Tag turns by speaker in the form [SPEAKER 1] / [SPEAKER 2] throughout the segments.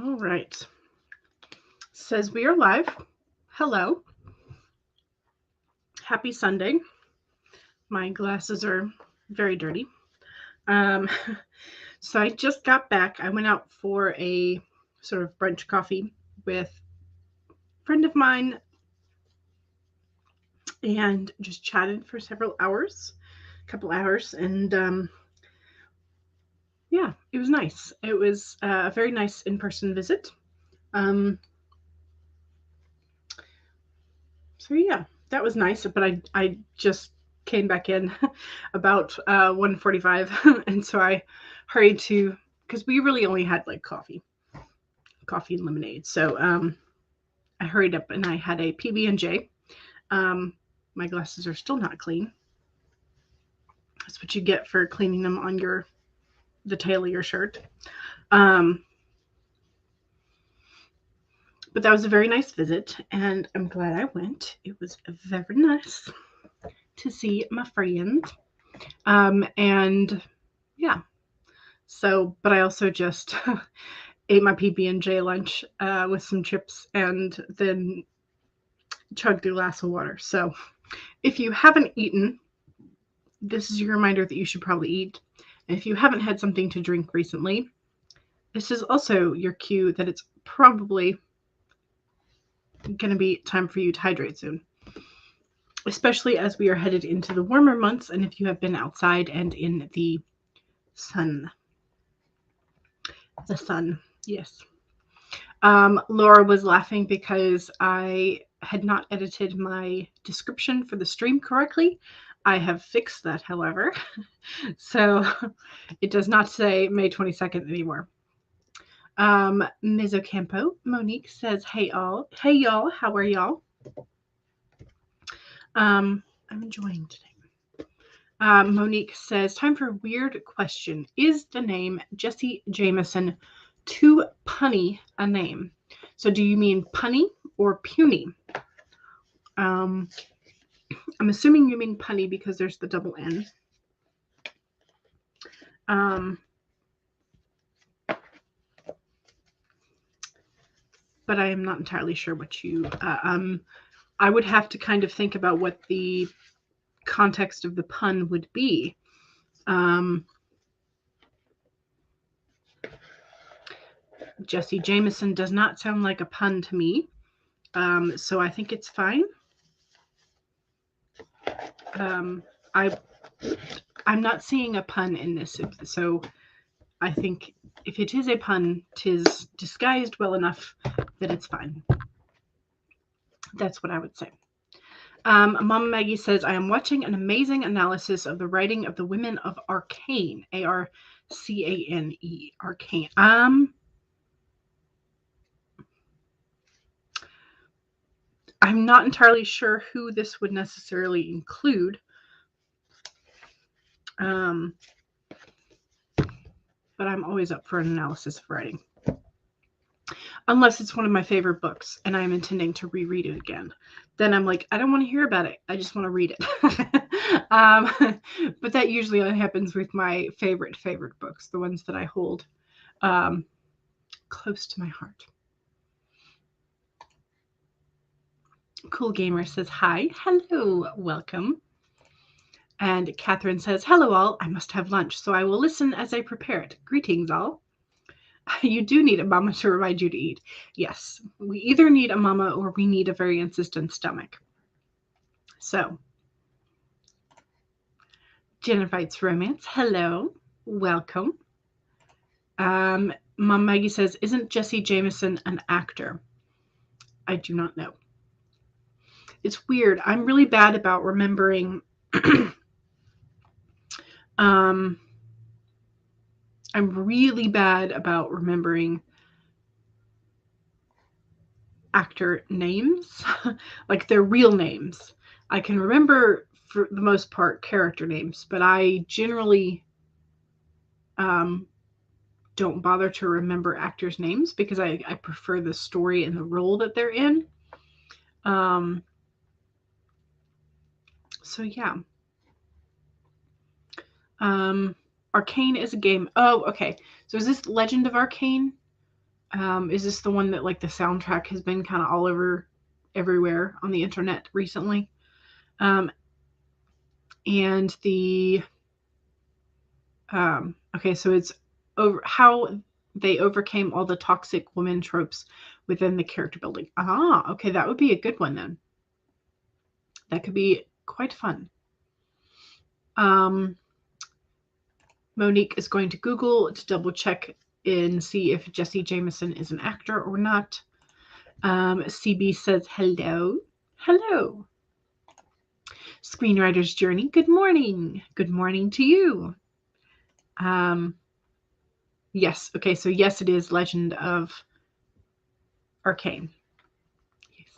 [SPEAKER 1] All right. Says we are live. Hello. Happy Sunday. My glasses are very dirty. So I just got back. I went out for a sort of brunch coffee with a friend of mine and just chatted for a couple hours, and yeah, it was nice. It was a very nice in-person visit. So yeah, that was nice. But I just came back in about 1:45, and so I hurried to, because we really only had like coffee and lemonade. So I hurried up and I had a PB&J. My glasses are still not clean. That's what you get for cleaning them on the tail of your shirt. But that was a very nice visit, and I'm glad I went. It was very nice to see my friend. And yeah. So, but I also just ate my PB&J lunch with some chips and then chugged a glass of water. So if you haven't eaten, this is your reminder that you should probably eat. And if you haven't had something to drink recently, this is also your cue that it's probably going to be time for you to hydrate soon, especially as we are headed into the warmer months and if you have been outside and in the sun. The sun, yes. Laura was laughing because I had not edited my description for the stream correctly. I have fixed that, however. So it does not say May 22nd anymore. Ms. Ocampo, Monique says, hey y'all, how are y'all? I'm enjoying today. Monique says, time for a weird question. Is the name Jesse Jameson too punny a name? So do you mean punny or puny? I'm assuming you mean punny because there's the double N. But I am not entirely sure what you... I would have to kind of think about what the context of the pun would be. Jesse Jameson does not sound like a pun to me. So I think it's fine. I'm not seeing a pun in this, so I think if it is a pun, 'tis disguised well enough that it's fine. That's what I would say. Mama Maggie says, I am watching an amazing analysis of the writing of the women of Arcane, A-R-C-A-N-E, Arcane. I'm not entirely sure who this would necessarily include. But I'm always up for an analysis of writing. Unless it's one of my favorite books and I'm intending to reread it again. Then I'm like, I don't want to hear about it. I just want to read it. But that usually only happens with my favorite books, the ones that I hold close to my heart. Cool Gamer says, hi. Hello. Welcome. And Catherine says, hello all. I must have lunch, so I will listen as I prepare it. Greetings all. You do need a mama to remind you to eat. Yes, we either need a mama or we need a very insistent stomach. So, Jennifer's Romance, hello, welcome. Mom Maggie says, isn't Jesse Jameson an actor? I do not know. It's weird. I'm really bad about remembering. I'm really bad about remembering actor names, like their real names. I can remember, for the most part, character names, but I generally don't bother to remember actors' names because I prefer the story and the role that they're in. So yeah. Arcane is a game. Oh, okay. So is this Legend of Arcane? Is this the one that like the soundtrack has been kind of all over everywhere on the internet recently? And the okay, so it's over how they overcame all the toxic woman tropes within the character building. Okay, that would be a good one then. That could be quite fun. Monique is going to Google to double check and see if Jesse Jameson is an actor or not. CB says hello. Hello. Screenwriter's Journey. Good morning. Good morning to you. Yes. Okay. So yes, it is Legend of Arcane. Yes.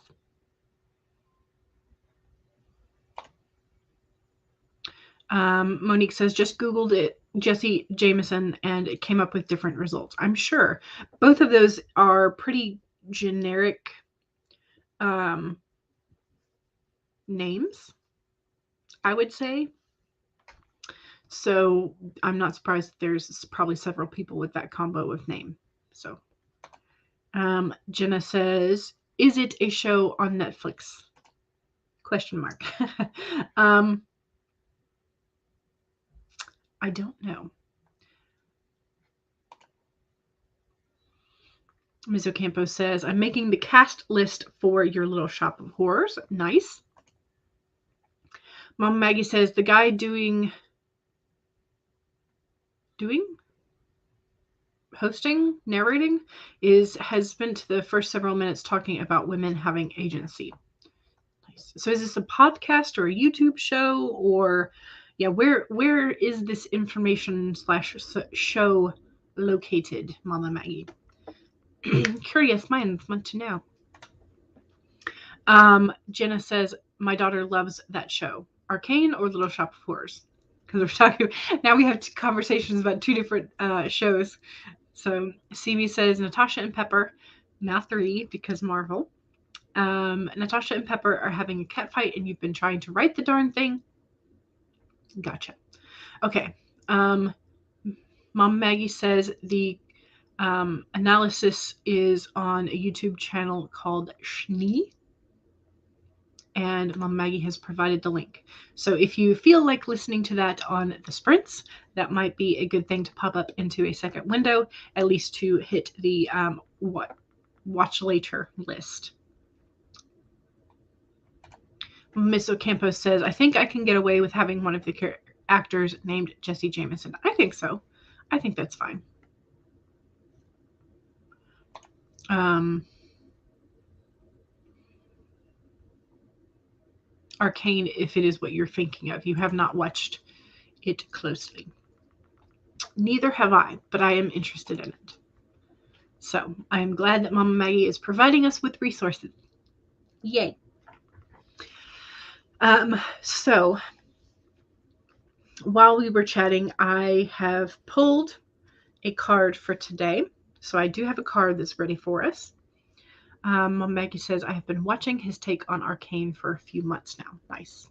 [SPEAKER 1] Monique says just Googled it, Jesse Jameson, and it came up with different results. I'm sure both of those are pretty generic names, I would say. So I'm not surprised there's probably several people with that combo of name. So Jenna says, is it a show on Netflix? Question mark. I don't know. Ms. Ocampo says, I'm making the cast list for your Little Shop of Horrors. Nice. Mom Maggie says, the guy doing hosting, narrating, has spent the first several minutes talking about women having agency. Nice. So is this a podcast or a YouTube show, or yeah, where is this information / show located, Mama Maggie? Curious minds want to know. Jenna says, my daughter loves that show. Arcane or Little Shop of Horrors? Because we're talking now, we have conversations about two different shows. So CB says Natasha and Pepper, now 3 because Marvel. Natasha and Pepper are having a cat fight and you've been trying to write the darn thing. Gotcha. Okay. Mom Maggie says the analysis is on a YouTube channel called Schnee. And Mom Maggie has provided the link. So if you feel like listening to that on the sprints, that might be a good thing to pop up into a second window, at least to hit the watch later list. Miss Ocampo says, I think I can get away with having one of the actors named Jesse Jameson. I think so. I think that's fine. Arcane, if it is what you're thinking of. You have not watched it closely. Neither have I, but I am interested in it. So I am glad that Mama Maggie is providing us with resources. Yay. So while we were chatting, I have pulled a card for today. So I do have a card that's ready for us. Mom Maggie says, I have been watching his take on Arcane for a few months now. Nice.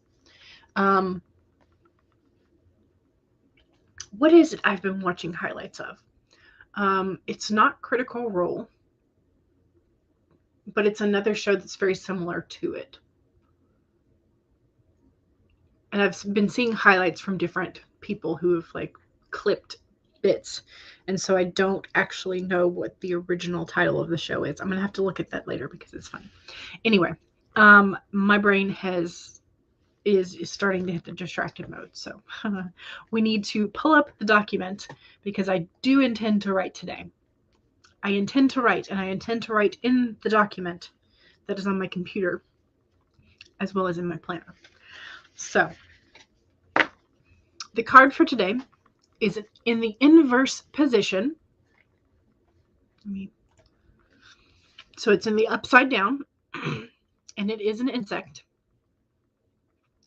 [SPEAKER 1] What is it I've been watching highlights of? It's not Critical Role, but it's another show that's very similar to it. And I've been seeing highlights from different people who have like clipped bits. And so I don't actually know what the original title of the show is. I'm going to have to look at that later because it's fun. Anyway, my brain is starting to hit the distracted mode. So we need to pull up the document because I do intend to write today. I intend to write, and I intend to write in the document that is on my computer as well as in my planner. So the card for today is in the inverse position. So it's in the upside down, and it is an insect.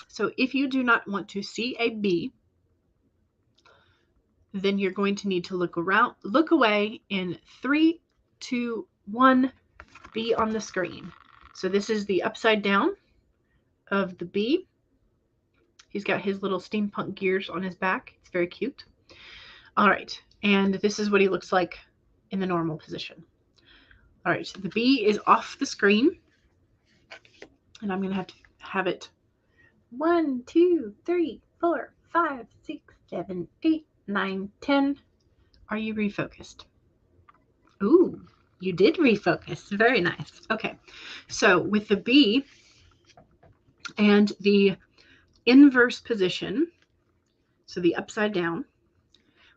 [SPEAKER 1] So if you do not want to see a bee, then you're going to need to look away in 3, 2, 1, bee on the screen. So this is the upside down of the bee. He's got his little steampunk gears on his back. It's very cute. All right. And this is what he looks like in the normal position. All right, so the bee is off the screen. And I'm going to have it 1, 2, 3, 4, 5, 6, 7, 8, 9, 10. Are you refocused? Ooh, you did refocus. Very nice. Okay, so with the bee and the inverse position, so the upside down,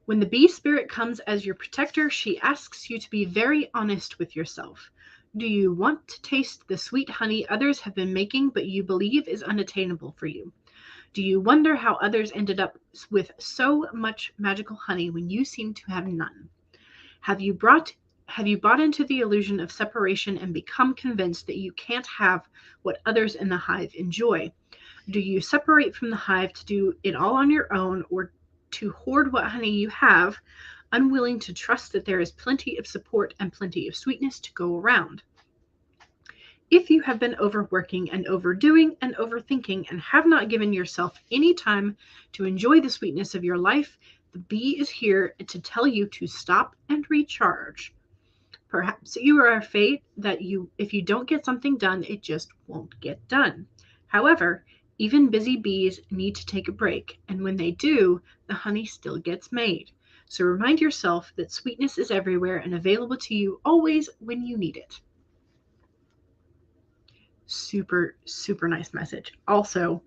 [SPEAKER 1] when the bee spirit comes as your protector, she asks you to be very honest with yourself. Do you want to taste the sweet honey others have been making but you believe is unattainable for you? Do you wonder how others ended up with so much magical honey when you seem to have none? Have you bought into the illusion of separation and become convinced that you can't have what others in the hive enjoy? Do you separate from the hive to do it all on your own, or to hoard what honey you have, unwilling to trust that there is plenty of support and plenty of sweetness to go around? If you have been overworking and overdoing and overthinking and have not given yourself any time to enjoy the sweetness of your life, the bee is here to tell you to stop and recharge. Perhaps you are afraid that if you don't get something done, it just won't get done. However, even busy bees need to take a break, and when they do, the honey still gets made. So remind yourself that sweetness is everywhere and available to you always when you need it. Super, super nice message. Also,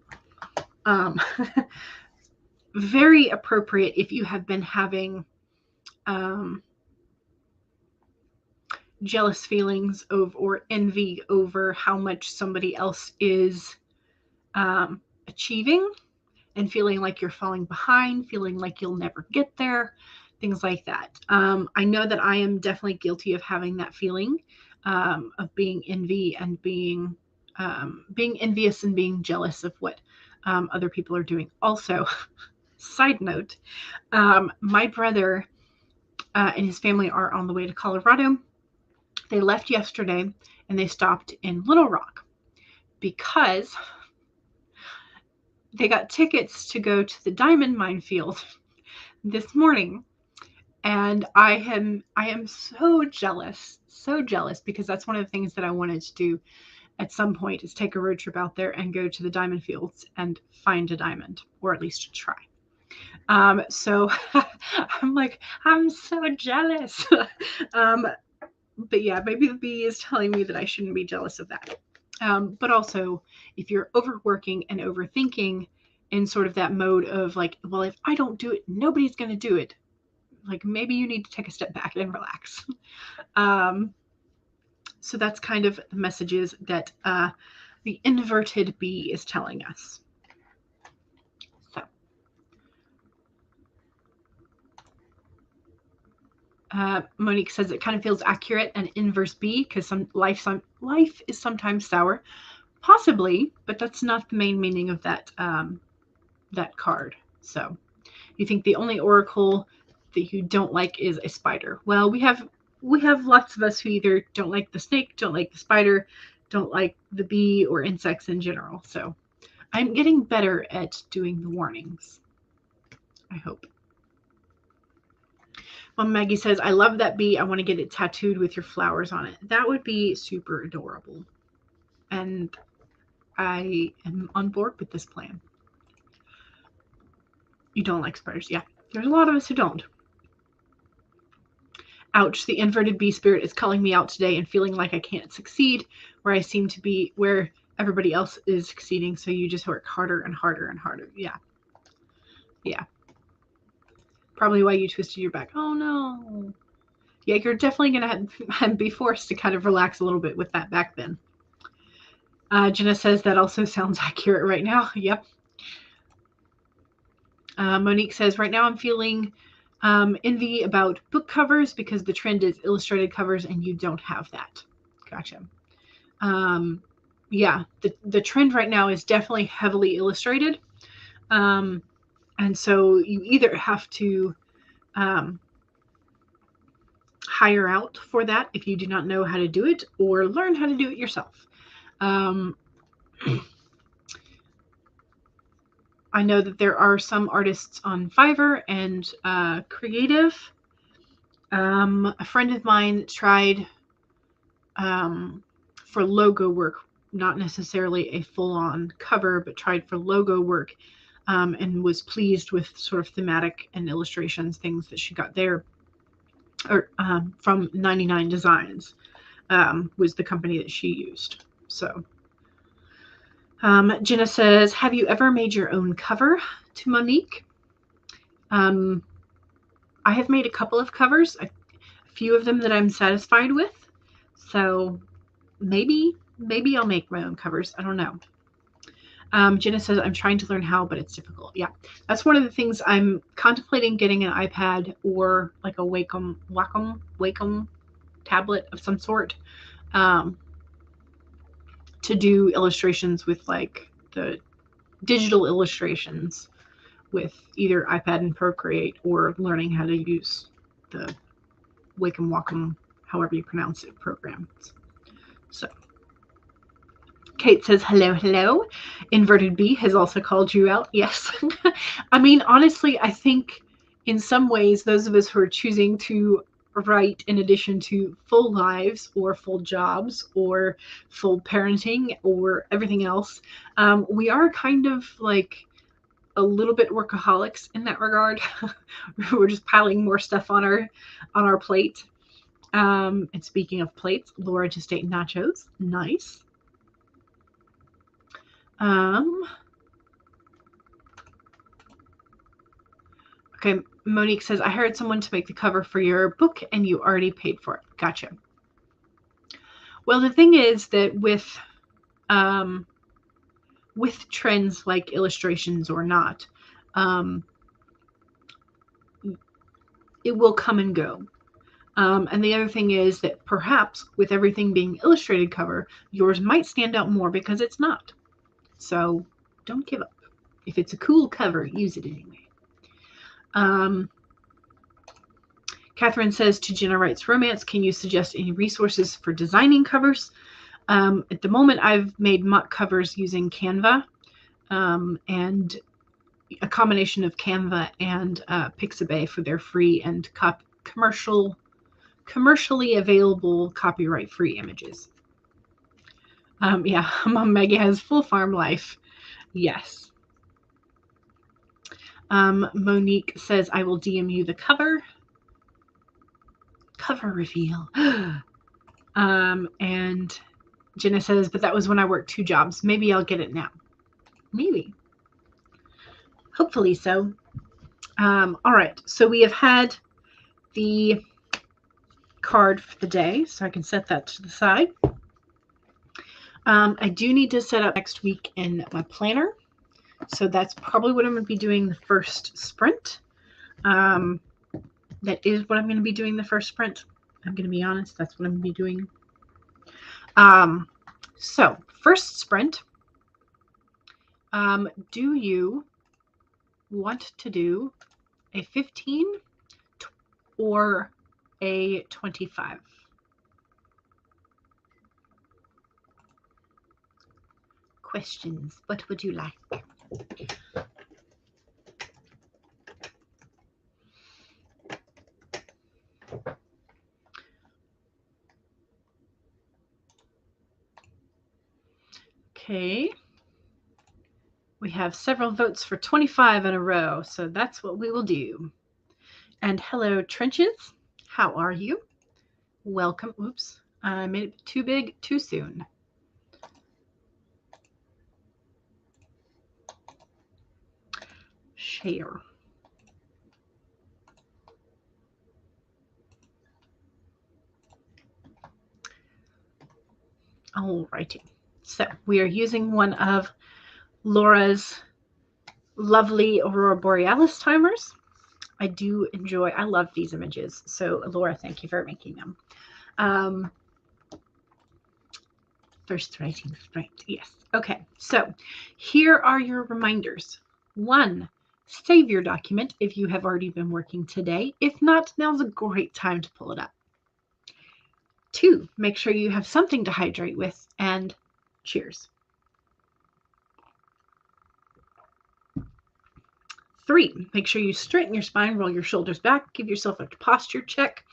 [SPEAKER 1] very appropriate if you have been having jealous feelings or envy over how much somebody else is achieving and feeling like you're falling behind, feeling like you'll never get there, things like that. I know that I am definitely guilty of having that feeling of being envy and being envious and being jealous of what other people are doing. Also, side note, my brother and his family are on the way to Colorado. They left yesterday and they stopped in Little Rock because they got tickets to go to the diamond minefield this morning. And I am so jealous because that's one of the things that I wanted to do at some point, is take a road trip out there and go to the diamond fields and find a diamond, or at least try. So I'm like, I'm so jealous. But yeah, maybe the bee is telling me that I shouldn't be jealous of that. But also, if you're overworking and overthinking in sort of that mode of like, well, if I don't do it, nobody's going to do it. Like, maybe you need to take a step back and relax. So that's kind of the messages that the inverted bee is telling us. So Monique says it kind of feels accurate, an inverse bee, because life is sometimes sour. Possibly, but that's not the main meaning of that that card. So you think the only oracle that you don't like is a spider. Well, we have lots of us who either don't like the snake, don't like the spider, don't like the bee or insects in general. So I'm getting better at doing the warnings, I hope. Well, Maggie says, I love that bee. I want to get it tattooed with your flowers on it. That would be super adorable. And I am on board with this plan. You don't like spiders? Yeah, there's a lot of us who don't. Ouch, the inverted bee spirit is calling me out today and feeling like I can't succeed where I seem to be, where everybody else is succeeding. So you just work harder and harder and harder. Yeah. Yeah. Probably why you twisted your back. Oh no. Yeah, you're definitely going to be forced to kind of relax a little bit with that back then. Jenna says that also sounds accurate right now. Yep. Monique says, right now I'm feeling envy about book covers because the trend is illustrated covers and you don't have that. Gotcha. Yeah, the trend right now is definitely heavily illustrated. And so you either have to hire out for that if you do not know how to do it, or learn how to do it yourself. I know that there are some artists on Fiverr and Creative. A friend of mine tried for logo work, not necessarily a full-on cover, but tried for logo work, and was pleased with sort of thematic and illustrations, things that she got there, or from 99 Designs was the company that she used. So Jenna says, have you ever made your own cover? To Monique. I have made a couple of covers, a few of them that I'm satisfied with. So maybe I'll make my own covers. I don't know. Jenna says, I'm trying to learn how, but it's difficult. Yeah, that's one of the things I'm contemplating, getting an iPad or like a Wacom tablet of some sort to do illustrations with like the digital illustrations with either iPad and Procreate, or learning how to use the Wacom, however you pronounce it, programs. So Kate says, hello. Inverted B has also called you out. Yes. I mean, honestly, I think in some ways, those of us who are choosing to write in addition to full lives or full jobs or full parenting or everything else, we are kind of like a little bit workaholics in that regard. We're just piling more stuff on our plate. And speaking of plates, Laura just ate nachos. Nice. Okay, Monique says, I hired someone to make the cover for your book and you already paid for it. Gotcha. Well, the thing is that with trends like illustrations or not, it will come and go. And the other thing is that perhaps with everything being illustrated cover, yours might stand out more because it's not. So don't give up. If it's a cool cover, use it anyway. Catherine says, to Jenna Writes Romance, can you suggest any resources for designing covers? At the moment, I've made mock covers using Canva, and a combination of Canva and Pixabay for their free and commercially available copyright-free images. Yeah, Mom Maggie has full farm life. Yes. Monique says, I will DM you the cover. Cover reveal. And Jenna says, but that was when I worked 2 jobs. Maybe I'll get it now. Maybe. Hopefully so. All right. So we have had the card for the day, so I can set that to the side. I do need to set up next week in my planner. So that's probably what I'm going to be doing the first sprint. That is what I'm going to be doing the first sprint. I'm going to be honest. That's what I'm going to be doing. So first sprint. Do you want to do a 15 or a 25? Questions. What would you like? Okay. We have several votes for 25 in a row, so that's what we will do. And hello, Trenches. How are you? Welcome. Oops, I made it too big too soon. Share. Alrighty. So we are using one of Laura's lovely Aurora Borealis timers. I love these images. So Laura, thank you for making them. First writing sprint, yes. Okay, so here are your reminders. 1, save your document if you have already been working today. If not, now's a great time to pull it up. 2, make sure you have something to hydrate with, and cheers. 3, make sure you straighten your spine, roll your shoulders back, give yourself a posture check.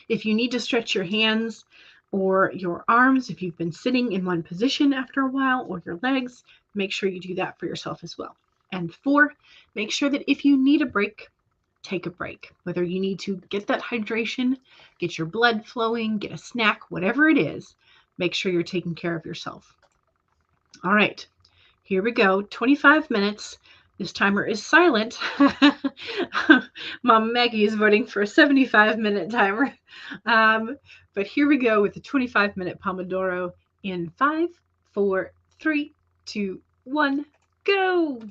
[SPEAKER 1] If you need to stretch your hands, or your arms if you've been sitting in one position after a while, or your legs. Make sure you do that for yourself as well. And 4, make sure that if you need a break, take a break. Whether you need to get that hydration, get your blood flowing, get a snack, whatever it is, make sure you're taking care of yourself. All right, here we go. 25 minutes. This timer is silent. Mom Maggie is voting for a 75-minute timer. But here we go with the 25-minute Pomodoro in 5, 4, 3, 2, 1, go.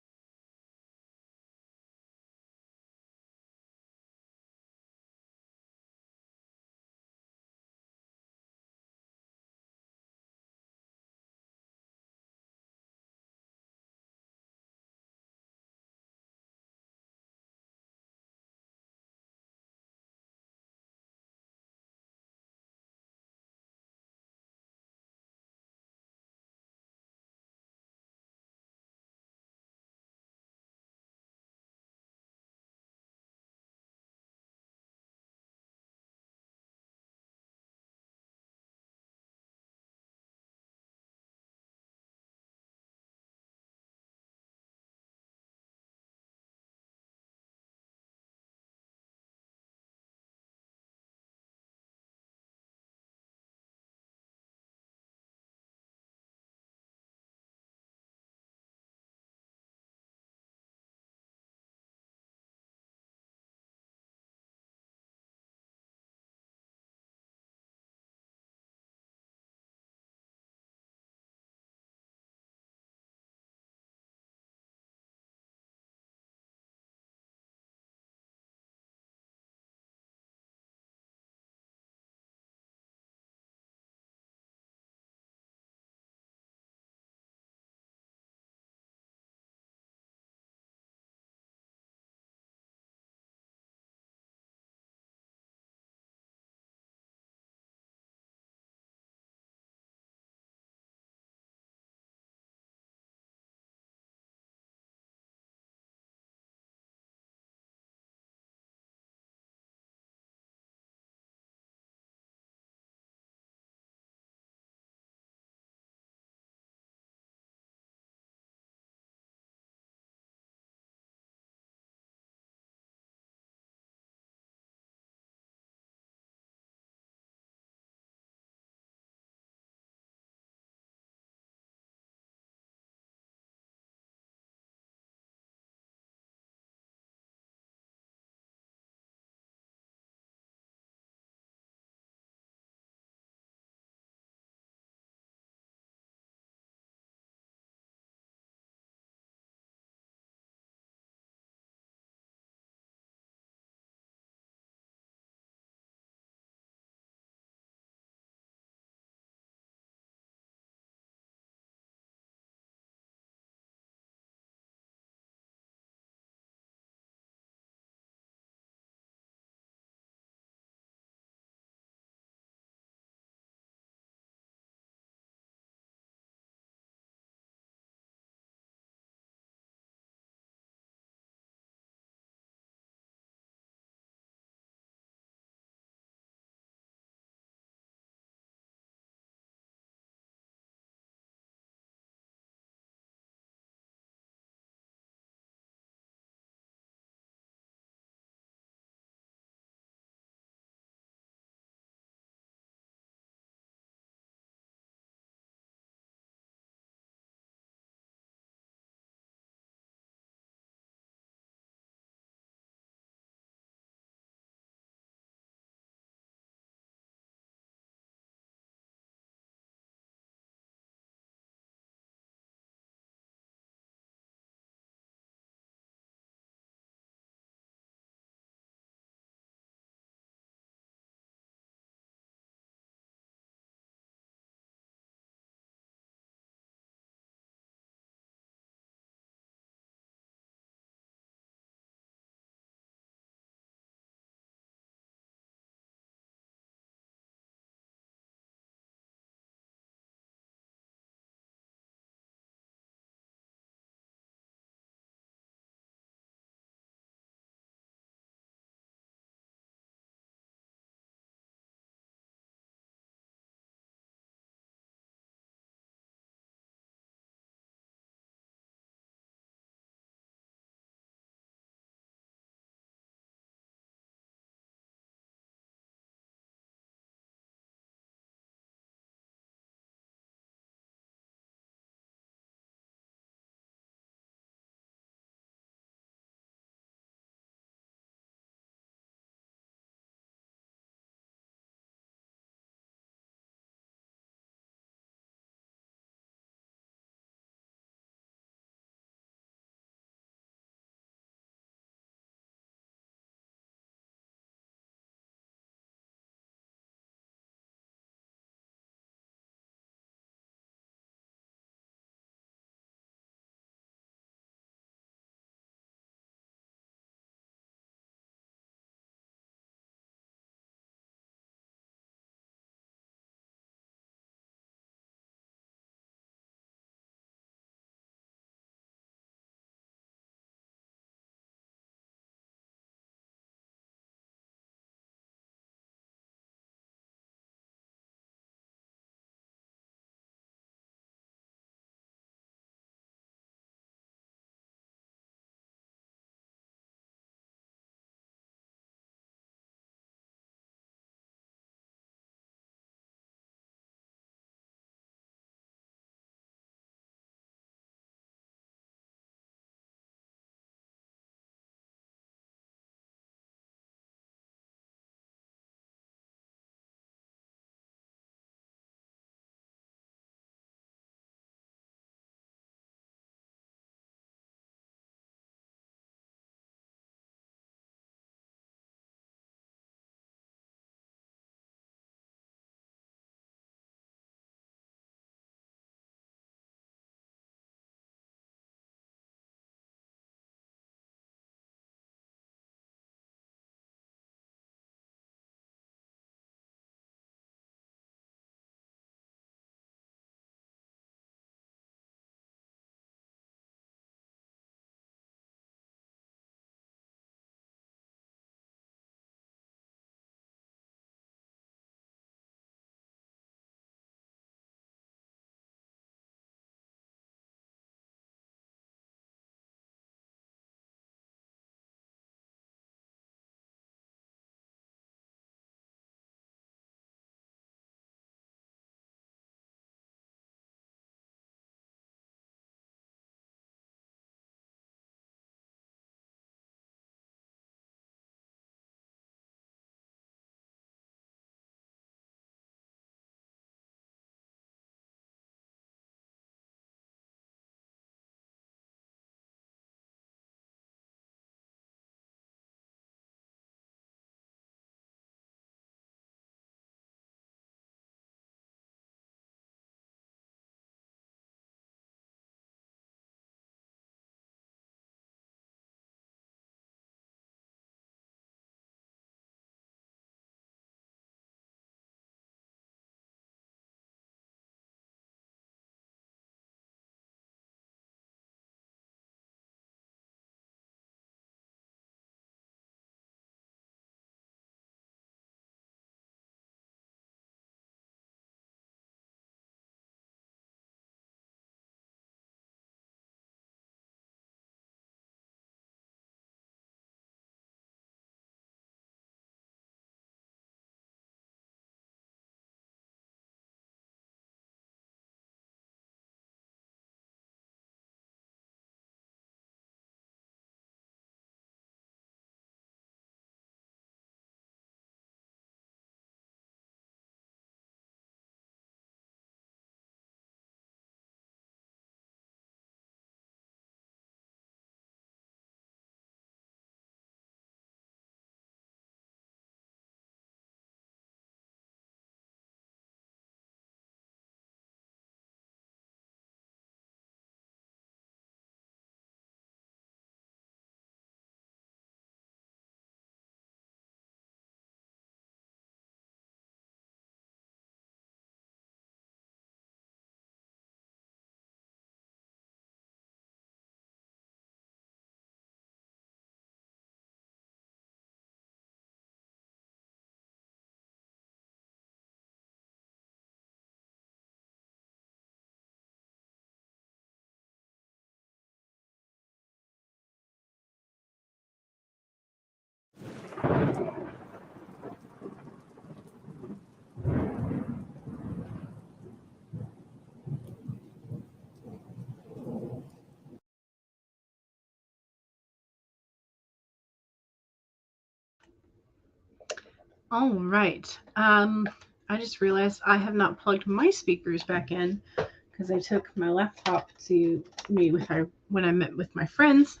[SPEAKER 1] All right. I just realized I have not plugged my speakers back in because I took my laptop to meet with when I met with my friends.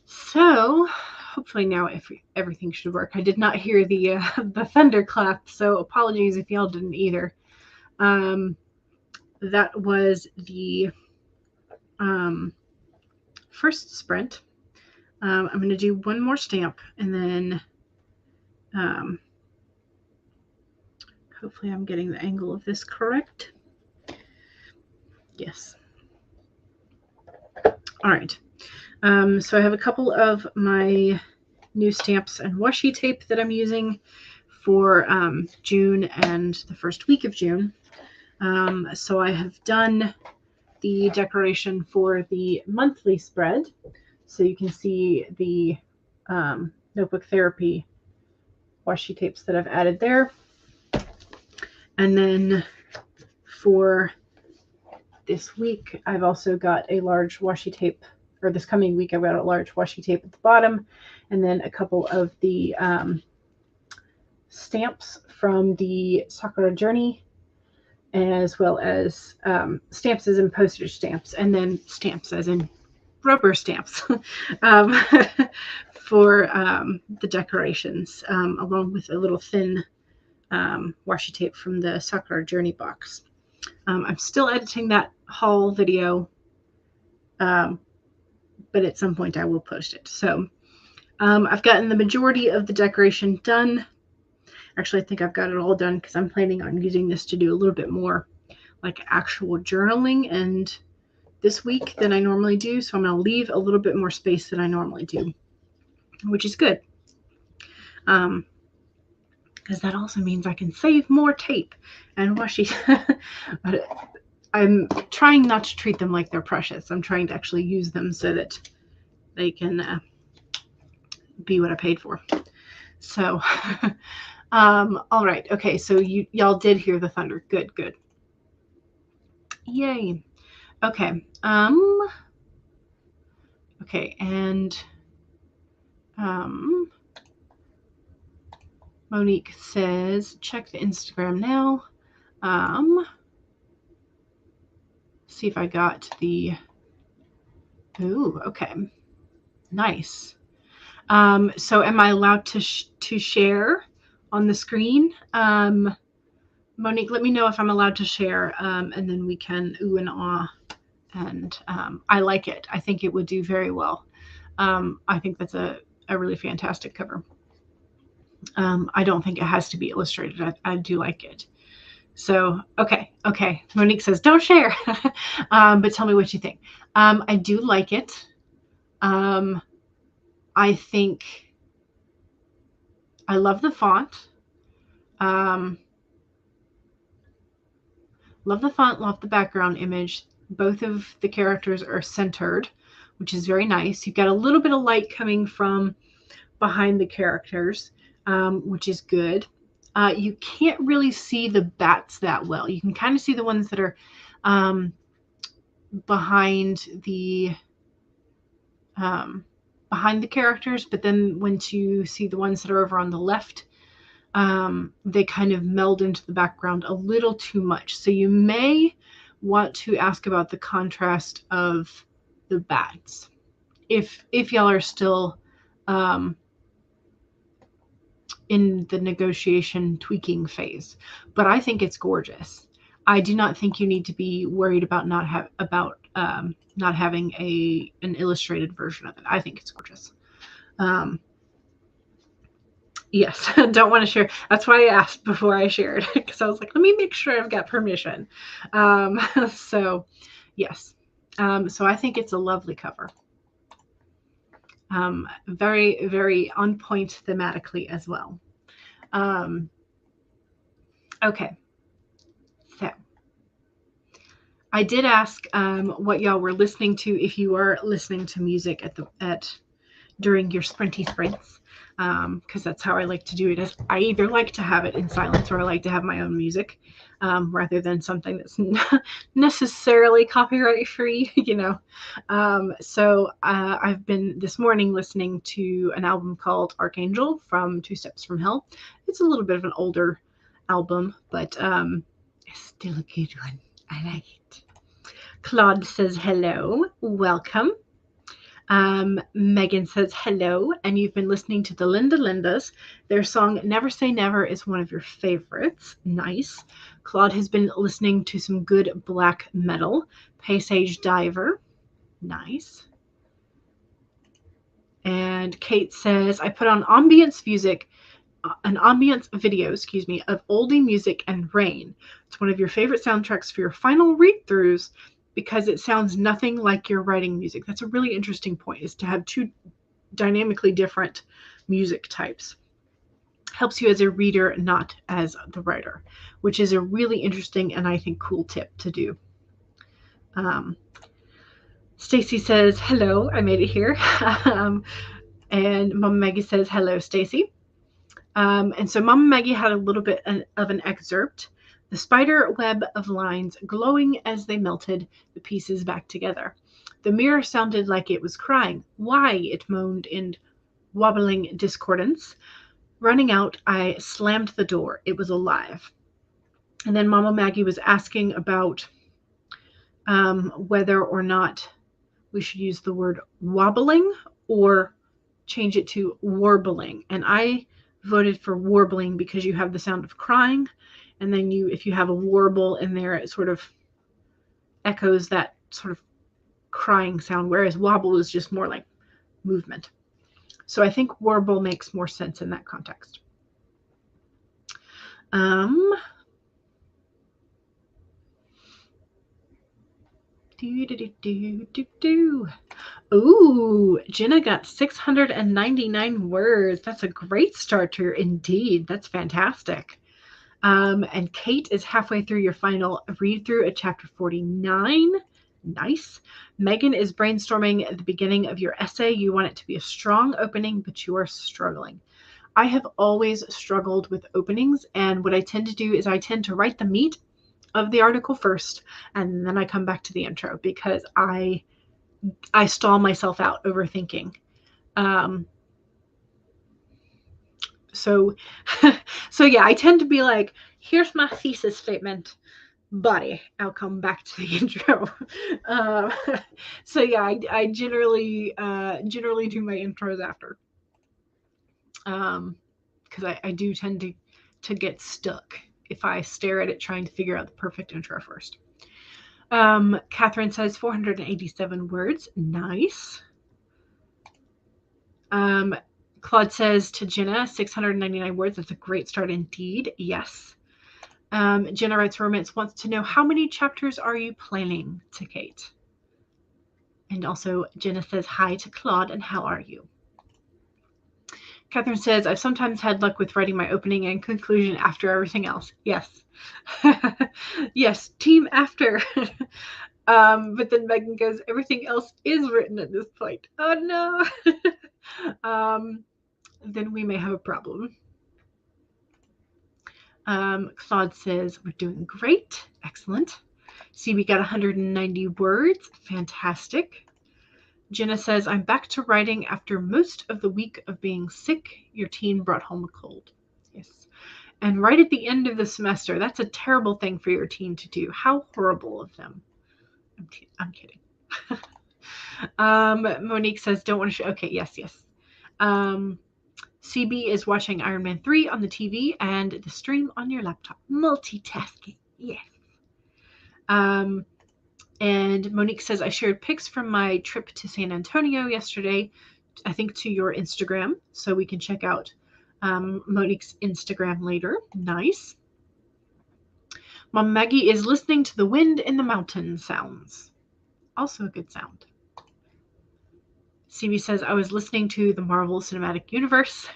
[SPEAKER 1] So hopefully now everything should work. I did not hear the thunderclap, so apologies if y'all didn't either. That was the first sprint. I'm going to do one more stamp and then hopefully I'm getting the angle of this correct. Yes. All right. So I have a couple of my new stamps and washi tape that I'm using for June and the first week of June. So I have done the decoration for the monthly spread. So you can see the Notebook Therapy washi tapes that I've added there. And then for this week, I've also got a large washi tape, or this coming week, I've got a large washi tape at the bottom, and then a couple of the stamps from the Sakura Journey, as well as stamps as in postage stamps, and then stamps as in rubber stamps for the decorations, along with a little thin washi tape from the Sakura Journey box. I'm still editing that haul video, but at some point I will post it. So I've gotten the majority of the decoration done. Actually, I think I've got it all done because I'm planning on using this to do a little bit more like actual journaling and this week than I normally do. So I'm going to leave a little bit more space than I normally do, which is good. Because that also means I can save more tape and washi. But I'm trying not to treat them like they're precious. I'm trying to actually use them so that they can be what I paid for. So, all right. Okay, so y'all did hear the thunder. Good, good. Yay. Okay. Okay, and Monique says, check the Instagram now. See if I got the, ooh, okay. Nice. So am I allowed to share on the screen? Monique, let me know if I'm allowed to share, and then we can ooh and ah. And I like it. I think it would do very well. I think that's a really fantastic cover. I don't think it has to be illustrated. I do like it. So, okay. Monique says, don't share, but tell me what you think. I do like it. I think I love the font. Love the font, love the background image. Both of the characters are centered, which is very nice. You've got a little bit of light coming from behind the characters, which is good. You can't really see the bats that well. You can kind of see the ones that are behind the characters, but then when you see the ones that are over on the left, they kind of meld into the background a little too much. So you may want to ask about the contrast of the bats if y'all are still in the negotiation tweaking phase. But I think it's gorgeous. I do not think you need to be worried about not having an illustrated version of it. I think it's gorgeous. Yes, don't want to share. That's why I asked before I shared, because I was like, let me make sure I've got permission. So yes. So I think it's a lovely cover. Very, very on point thematically as well. Okay. So I did ask what y'all were listening to, if you are listening to music during your sprinty sprints. because that's how I like to do it. Is I either like to have it in silence or I like to have my own music, rather than something that's not necessarily copyright free, So I've been this morning listening to an album called Archangel from Two Steps from Hell. It's a little bit of an older album, but it's still a good one. I like it. Claude says hello, welcome. Megan says hello, and you've been listening to the Lindas. Their song Never Say Never is one of your favorites. Nice. Claude has been listening to some good black metal. Paysage Diver. Nice. And Kate says, I put on an ambience video, of oldie music and rain. It's one of your favorite soundtracks for your final read-throughs because it sounds nothing like your writing music. That's a really interesting point, is to have two dynamically different music types. Helps you as a reader, not as the writer, which is a really interesting and I think cool tip to do. Stacy says, hello, I made it here. And Mama Maggie says, hello, Stacy. And so Mama Maggie had a little bit of an excerpt. The spider web of lines glowing as they melted the pieces back together. The mirror sounded like it was crying. Why? It moaned in wobbling discordance. Running out, I slammed the door. It was alive. And then Mama Maggie was asking about whether or not we should use the word wobbling or change it to warbling. And I voted for warbling because you have the sound of crying. And then if you have a warble in there, it sort of echoes that sort of crying sound, whereas wobble is just more like movement. So I think warble makes more sense in that context. Ooh, Jenna got 699 words. That's a great starter indeed. That's fantastic. And Kate is halfway through your final read through at chapter 49. Nice. Megan is brainstorming at the beginning of your essay. You want it to be a strong opening, but you are struggling. I have always struggled with openings, and what I tend to do is I tend to write the meat of the article first, and then I come back to the intro because I stall myself out overthinking. So yeah, I tend to be like, here's my thesis statement, buddy. I'll come back to the intro. So yeah, I generally do my intros after, because I do tend to get stuck if I stare at it trying to figure out the perfect intro first. Catherine says 487 words. Nice. Claude says to Jenna, 699 words. That's a great start indeed. Yes. Jenna writes, Romance wants to know, how many chapters are you planning, to Kate? And also Jenna says hi to Claude and how are you? Catherine says, I've sometimes had luck with writing my opening and conclusion after everything else. Yes. Yes, team after. But then Megan goes, everything else is written at this point. Oh no. Then we may have a problem. Claude says, we're doing great. Excellent. See, we got 190 words. Fantastic. Jenna says, I'm back to writing after most of the week of being sick. Your teen brought home a cold. Yes. And right at the end of the semester, that's a terrible thing for your teen to do. How horrible of them. I'm kidding. Monique says, don't want to show. Okay, yes. CB is watching Iron Man 3 on the TV and the stream on your laptop. Multitasking. Yes. And Monique says, I shared pics from my trip to San Antonio yesterday, I think to your Instagram, so we can check out Monique's Instagram later. Nice. Mom Maggie is listening to the wind in the mountain sounds. Also a good sound. CB says, I was listening to the Marvel Cinematic Universe.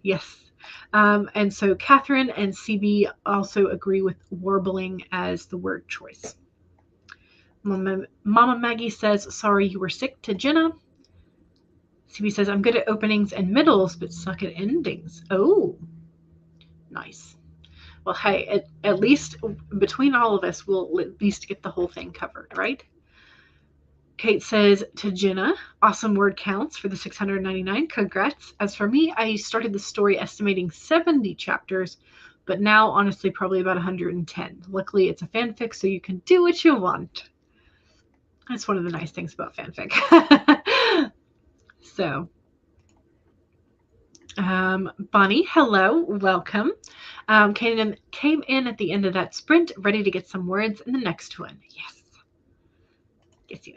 [SPEAKER 1] Yes. And so Catherine and CB also agree with warbling as the word choice. Mama Maggie says, sorry you were sick, to Jenna. CB says, I'm good at openings and middles, but suck at endings. Oh, nice. Well, hey, at least between all of us, we'll at least get the whole thing covered, right? Kate says to Jenna, awesome word counts for the 699. Congrats. As for me, I started the story estimating 70 chapters, but now honestly probably about 110. Luckily, it's a fanfic, so you can do what you want. That's one of the nice things about fanfic. So, Bonnie, hello, welcome. Canon came in at the end of that sprint, ready to get some words in the next one. Yes. Yes.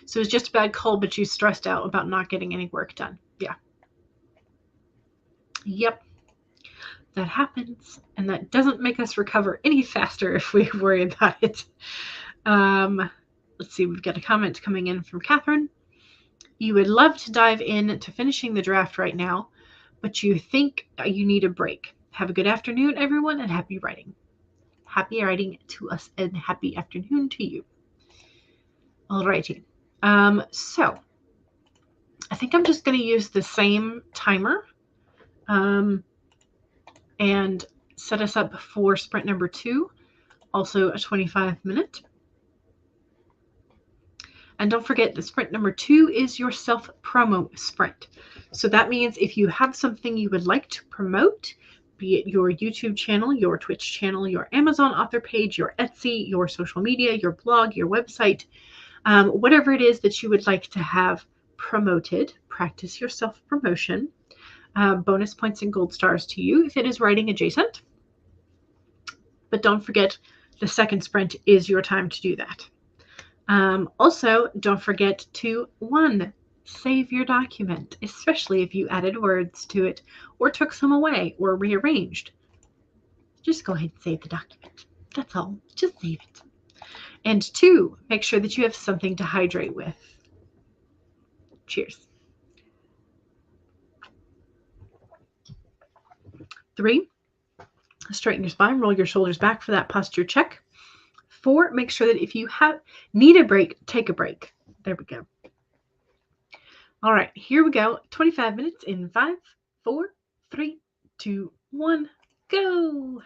[SPEAKER 1] So it's just a bad cold, but you stressed out about not getting any work done. Yeah. Yep. That happens. And that doesn't make us recover any faster if we worry about it. Let's see, we've got a comment coming in from Catherine. You would love to dive in to finishing the draft right now, but you think you need a break. Have a good afternoon, everyone, and happy writing. Happy writing to us and happy afternoon to you. Alrighty. So I think I'm just going to use the same timer and set us up for sprint number 2, also a 25-minute. And don't forget, the sprint number 2 is your self-promo sprint. So that means if you have something you would like to promote, be it your YouTube channel, your Twitch channel, your Amazon author page, your Etsy, your social media, your blog, your website, whatever it is that you would like to have promoted, practice your self-promotion. Bonus points and gold stars to you if it is writing adjacent. But don't forget, the second sprint is your time to do that. Also, don't forget to, 1, save your document, especially if you added words to it or took some away or rearranged. Just go ahead and save the document. That's all. Just save it. And 2, make sure that you have something to hydrate with. Cheers. 3, straighten your spine, roll your shoulders back for that posture check. 4, make sure that if you need a break, take a break. There we go. All right, here we go. 25 minutes in 5, 4, 3, 2, 1, go.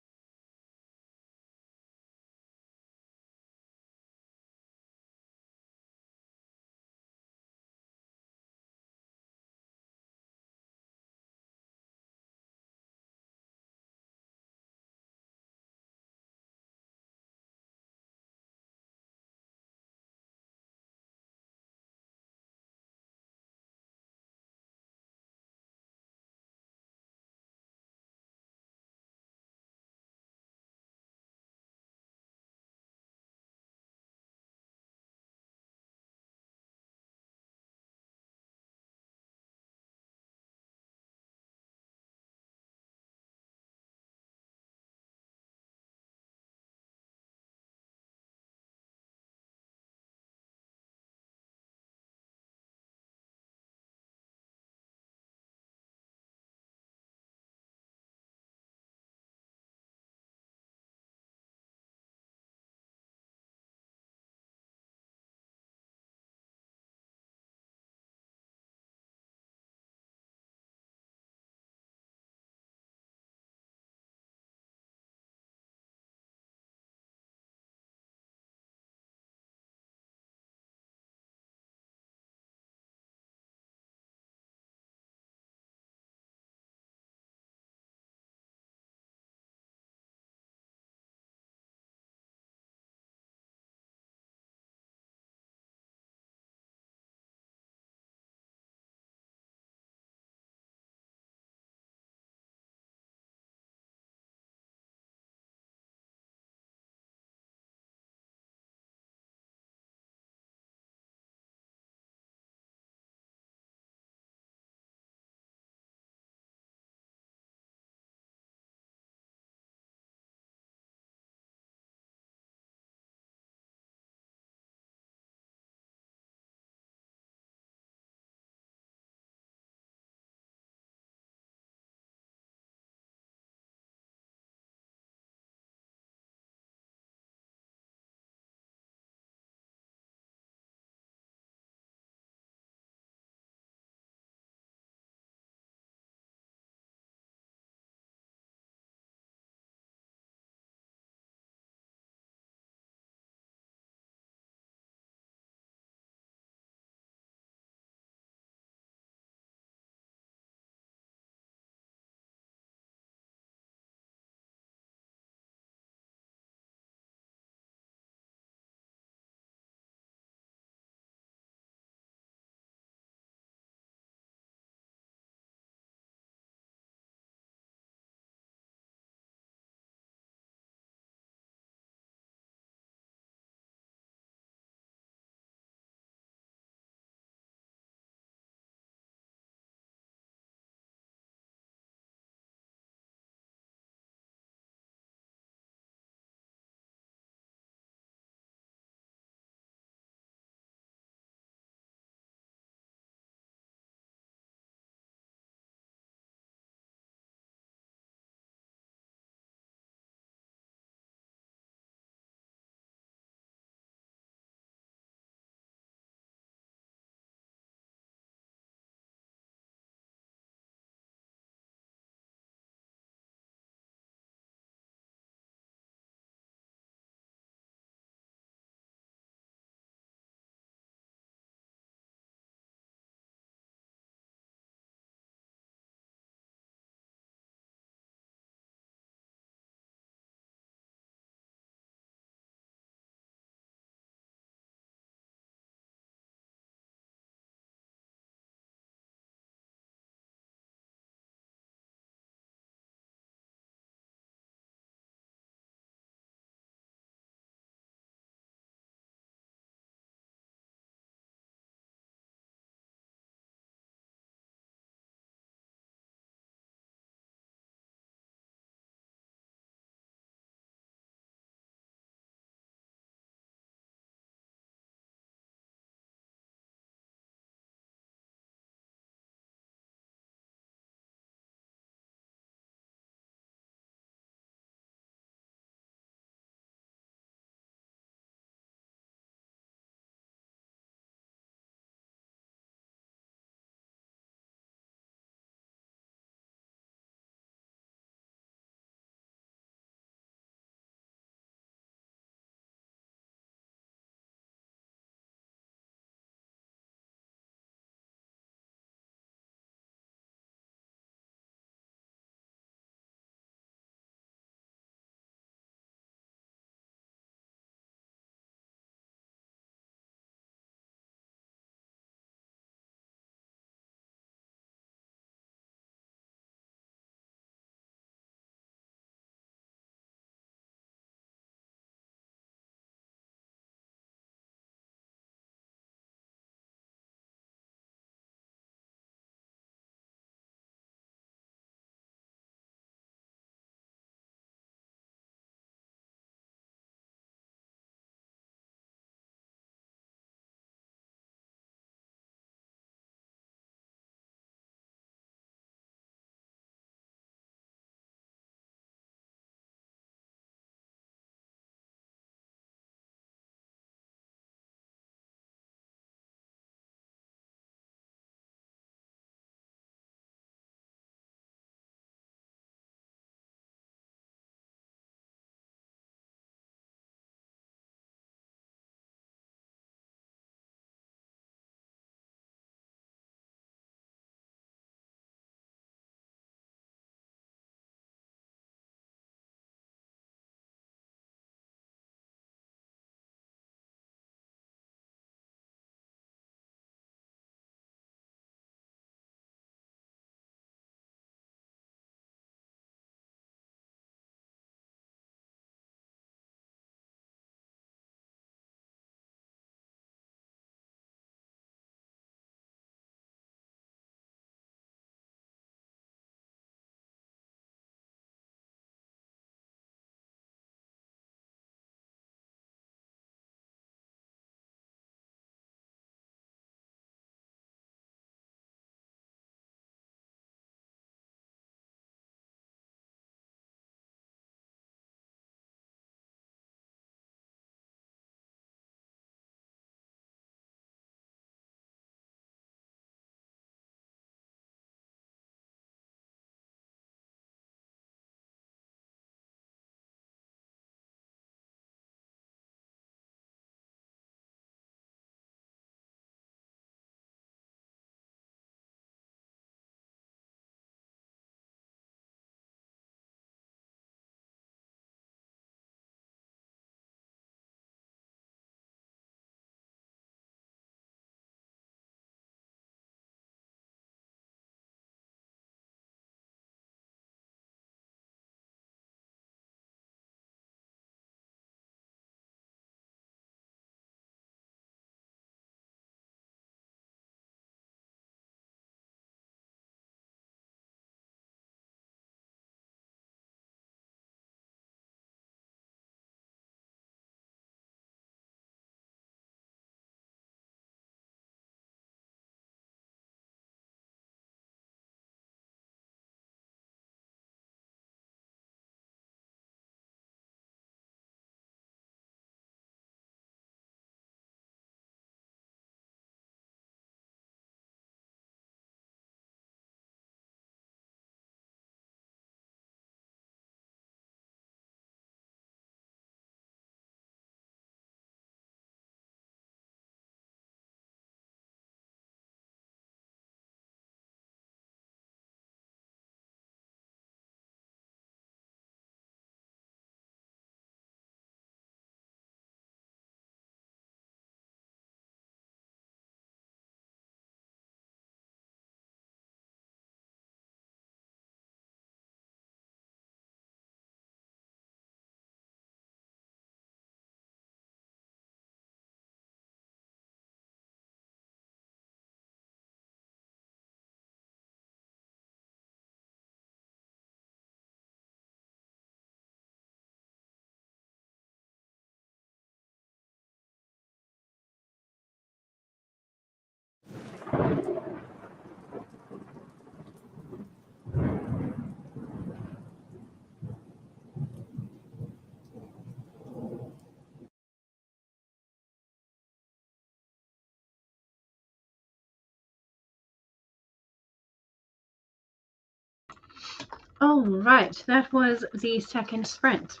[SPEAKER 1] All right, that was the second sprint.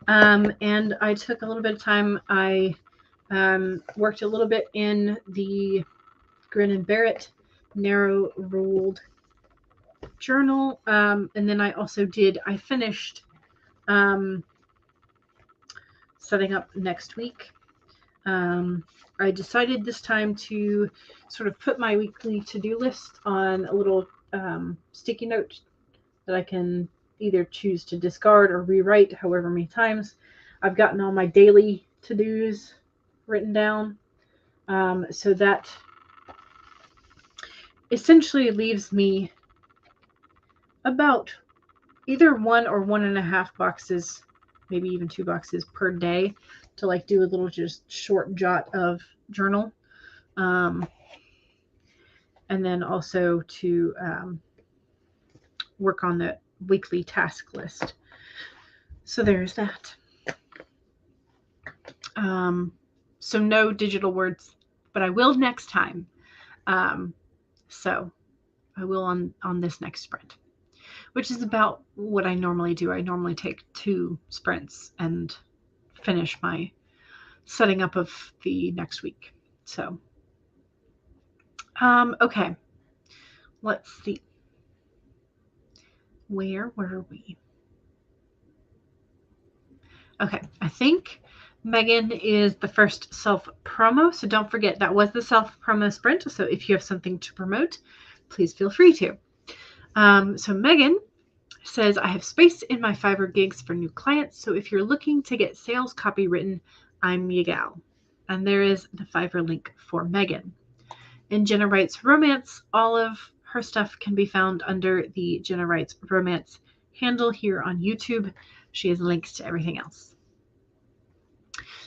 [SPEAKER 1] And I took a little bit of time. I worked a little bit in the Grin and Barrett narrow ruled journal. And then I finished setting up next week. I decided this time to sort of put my weekly to-do list on a little sticky note that I can either choose to discard or rewrite however many times. I've gotten all my daily to-dos written down. So that essentially leaves me about either 1 or 1.5 boxes, maybe even 2 boxes per day to like do a little just short jot of journal. And then also to work on the weekly task list. So there's that. So no digital words, but I will next time. So I will on this next sprint, which is about what I normally do. I normally take 2 sprints and finish my setting up of the next week. So, okay, let's see. Where were we? Okay, I think Megan is the first self-promo, so don't forget that was the self-promo sprint. So if you have something to promote, please feel free to. So Megan says, I have space in my Fiverr gigs for new clients, so if you're looking to get sales copy written, I'm your gal. And there is the Fiverr link for Megan. And Jenna Writes Romance, all of her stuff can be found under the Jenna Writes Romance handle here on YouTube. She has links to everything else.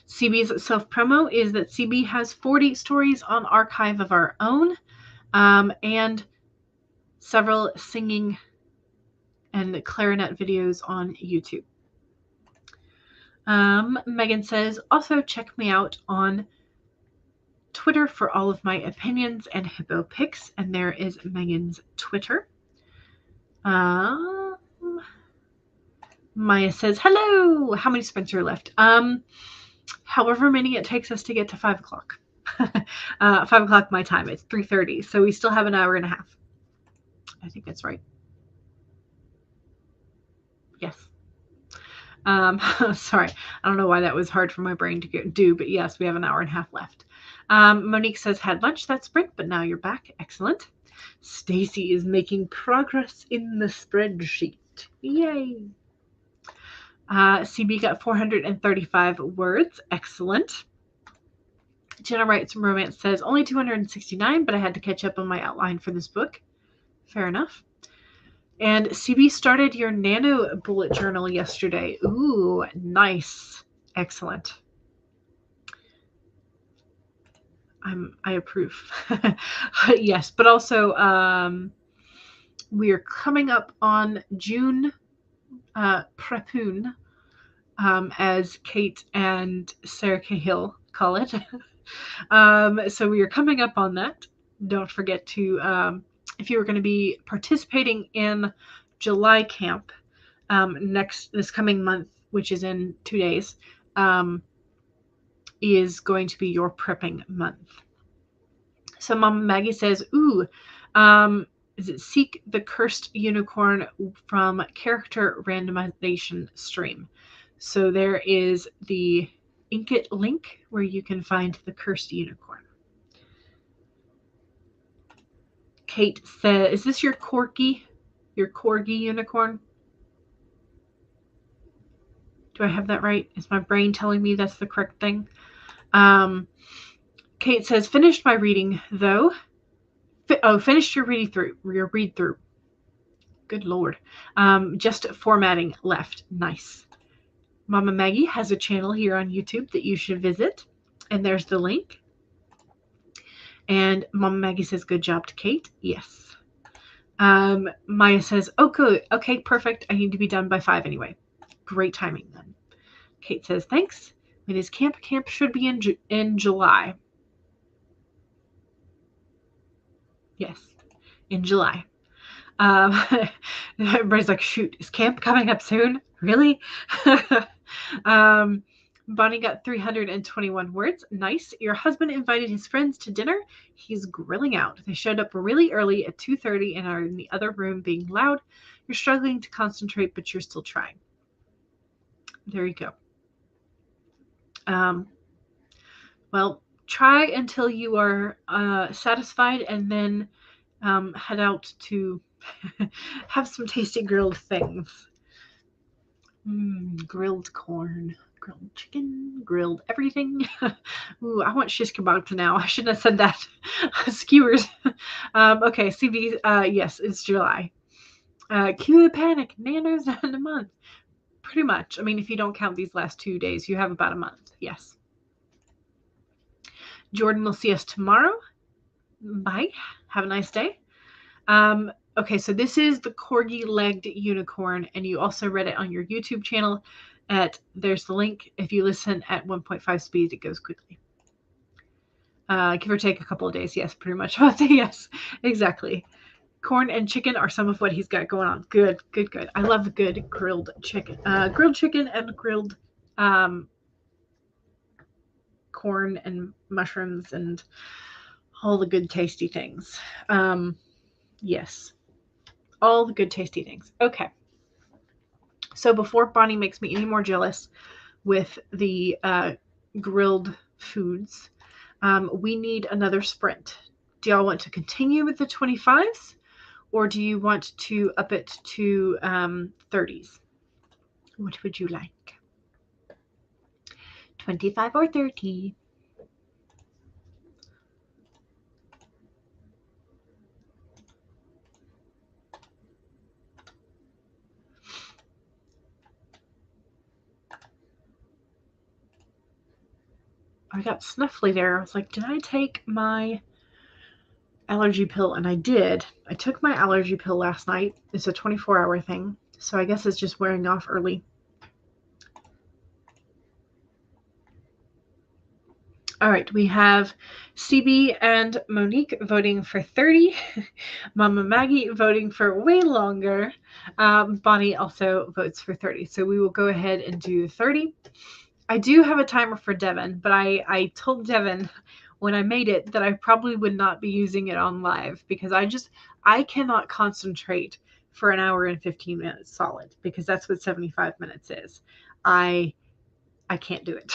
[SPEAKER 1] CB's self-promo is that CB has 40 stories on archive of our own, and several singing and clarinet videos on YouTube. Megan says, also check me out on Twitter for all of my opinions and hippo pics, and there is Megan's Twitter. Maya says, hello, how many sprints are left? However many it takes us to get to 5 o'clock. 5 o'clock my time, it's 3:30, so we still have an hour and a half. I think that's right. Yes. Sorry, I don't know why that was hard for my brain to do, but yes, we have an hour and a half left. Monique says, had lunch that sprint, but now you're back. Excellent. Stacy is making progress in the spreadsheet. Yay. CB got 435 words. Excellent. Jenna Writes Romance says, only 269, but I had to catch up on my outline for this book. Fair enough. And CB started your nano bullet journal yesterday. Ooh, nice. Excellent. I approve. Yes, but also we are coming up on June Prepoon, as Kate and Sarah Cahill call it. So we are coming up on that. Don't forget to, if you are going to be participating in July camp this coming month, which is in 2 days, is going to be your prepping month. So Mama Maggie says, ooh, is it Seek the Cursed Unicorn from Character Randomization Stream? So there is the Inkit link where you can find the Cursed Unicorn. Kate says, is this your corgi unicorn? Do I have that right? Is my brain telling me that's the correct thing? Kate says, finished my reading though. Finished your read through. Good Lord. Just formatting left. Nice. Mama Maggie has a channel here on YouTube that you should visit. And there's the link. And Mama Maggie says, good job to Kate. Yes. Maya says, oh, good. Okay, perfect. I need to be done by 5 anyway. Great timing then. Kate says, thanks. It is camp. Camp should be in July. Yes, in July. Everybody's like, shoot, is camp coming up soon? Really? Bonnie got 321 words. Nice. Your husband invited his friends to dinner. He's grilling out. They showed up really early at 2:30 and are in the other room being loud. You're struggling to concentrate, but you're still trying. There you go. Well, try until you are satisfied, and then head out to have some tasty grilled things. Grilled corn, grilled chicken, grilled everything. Ooh, I want shish kebabs now. I shouldn't have said that. Skewers. Okay, CB, yes, it's July. Cue the panic. Nano's in a month. Pretty much. I mean, if you don't count these last 2 days, you have about a month. Yes. Jordan will see us tomorrow. Bye. Have a nice day. Okay, so this is the corgi-legged unicorn, and you also read it on your YouTube channel. There's the link. If you listen at 1.5 speed, it goes quickly. Give or take a couple of days. Yes, pretty much. Yes, exactly. Corn and chicken are some of what he's got going on. Good, good, good. I love good grilled chicken. Grilled chicken and grilled corn and mushrooms and all the good tasty things. Yes. All the good tasty things. Okay. So before Bonnie makes me any more jealous with the grilled foods, we need another sprint. Do y'all want to continue with the 25s? Or do you want to up it to 30s? What would you like? 25 or 30? I got snuffly there. I was like, did I take my allergy pill? And I did. I took my allergy pill last night. It's a 24-hour thing. So I guess it's just wearing off early. All right, we have CB and Monique voting for 30. Mama Maggie voting for way longer. Bonnie also votes for 30. So we will go ahead and do 30. I do have a timer for Devin, but I told Devin when I made it that I probably would not be using it on live because I cannot concentrate for an hour and 15 minutes solid because that's what 75 minutes is. I can't do it.